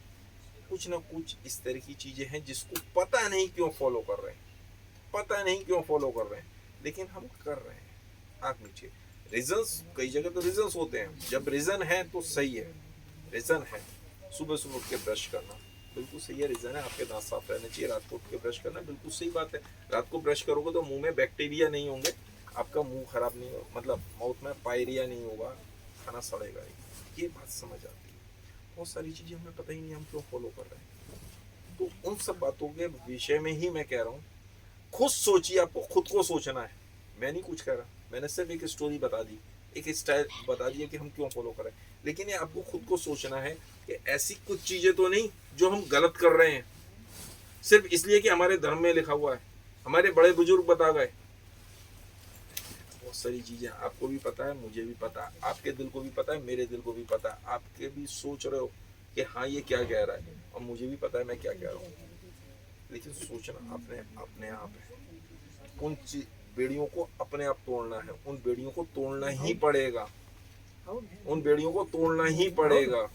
कुछ ना कुछ इस तरह की चीजें हैं जिसको पता नहीं क्यों फॉलो कर रहे हैं, पता नहीं क्यों फॉलो कर रहे हैं, लेकिन हम कर रहे हैं आंख नीचे। रीजंस, कई जगह तो रीजंस होते हैं, जब रीजन है तो सही है। रीजन है सुबह सुबह उठ के ब्रश करना, बिल्कुल सही है, रीजन है। आपके दांत साफ रहने चाहिए, रात को उठ के ब्रश करना, बिल्कुल सही बात है। रात को ब्रश करोगे तो मुंह में बैक्टीरिया नहीं होंगे, आपका मुंह खराब नहीं हो, मतलब माउथ में पायरिया नहीं होगा, खाना सड़ेगा नहीं। ये बात समझ आती है। बहुत सारी चीजें हमें पता ही नहीं, हम क्यों फॉलो कर रहे हैं। तो उन सब बातों के विषय में ही मैं कह रहा हूँ, खुद सोचिए, आपको खुद को सोचना है। मैं नहीं कुछ कह रहा, मैंने सिर्फ एक स्टोरी बता दी, एक स्टाइल बता दिया कि हम क्यों फॉलो कर रहे हैं, लेकिन ये आपको खुद को सोचना है कि ऐसी कुछ चीजें तो नहीं जो हम गलत कर रहे हैं सिर्फ इसलिए कि हमारे धर्म में लिखा हुआ है, हमारे बड़े बुजुर्ग बता गए। बहुत सारी चीजें आपको भी पता है, मुझे भी पता है, आपके दिल को भी पता है, मेरे दिल को भी पता है। आपके भी सोच रहे हो कि हाँ ये क्या कह रहा है, और मुझे भी पता है मैं क्या कह रहा हूँ, लेकिन सोचना अपने आप है। उन बेड़ियों को अपने आप तोड़ना है, उन बेड़ियों को तोड़ना ही पड़ेगा, उन बेड़ियों को तोड़ना ही पड़ेगा।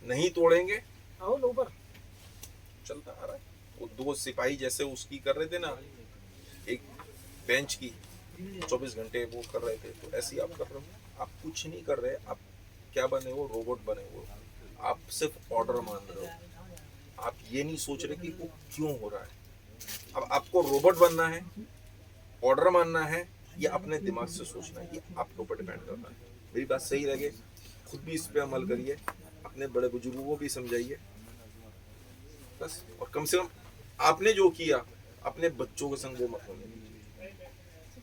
नहीं तोड़ेंगे ऊपर चलता आ रहा है। वो दो सिपाही जैसे उसकी कर रहे थे ना, एक बेंच की 24 घंटे वो कर रहे थे, तो ऐसे ही आप कर रहे हो। आप कुछ नहीं कर रहे, आप क्या बने हो? रोबोट बने हो। आप सिर्फ ऑर्डर मान रहे हो, आप ये नहीं सोच रहे कि वो क्यों हो रहा है। अब आपको रोबोट बनना है, ऑर्डर मानना है, या अपने दिमाग से सोचना है, ये आपके ऊपर डिपेंड करता है। मेरी बात सही लगे, खुद भी इस पे अमल करिए, अपने बड़े बुजुर्गों को भी समझाइए बस। और कम से कम आपने जो किया अपने बच्चों के संग वो मत होने दीजिए।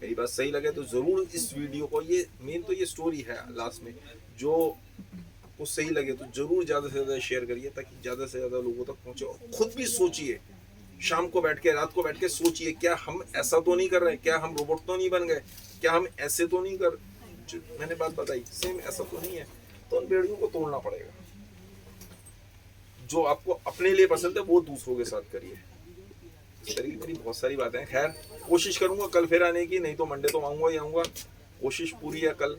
मेरी बात सही लगे तो जरूर इस वीडियो को, ये मेन तो ये स्टोरी है लास्ट में, जो आपको सही लगे तो जरूर ज्यादा से ज्यादा शेयर करिए, ताकि ज्यादा से ज्यादा लोगों तक पहुंचे। और खुद भी सोचिए, शाम को बैठ के, रात को बैठ के सोचिए, क्या हम ऐसा तो नहीं कर रहे, क्या हम रोबोट तो नहीं बन गए, क्या हम ऐसे तो नहीं कर, मैंने बात बताई सेम ऐसा तो नहीं है। तो उन बेड़ियों को तोड़ना पड़ेगा। जो आपको अपने लिए पसंद है वो दूसरों के साथ करिए। इस तरह की मेरी बहुत सारी बातें हैं। खैर, कोशिश करूंगा कल फिर आने की, नहीं तो मंडे तो आऊंगा ही आऊंगा। कोशिश पूरी है कल।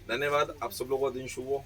धन्यवाद, आप सब लोगों का दिन शुभ हो।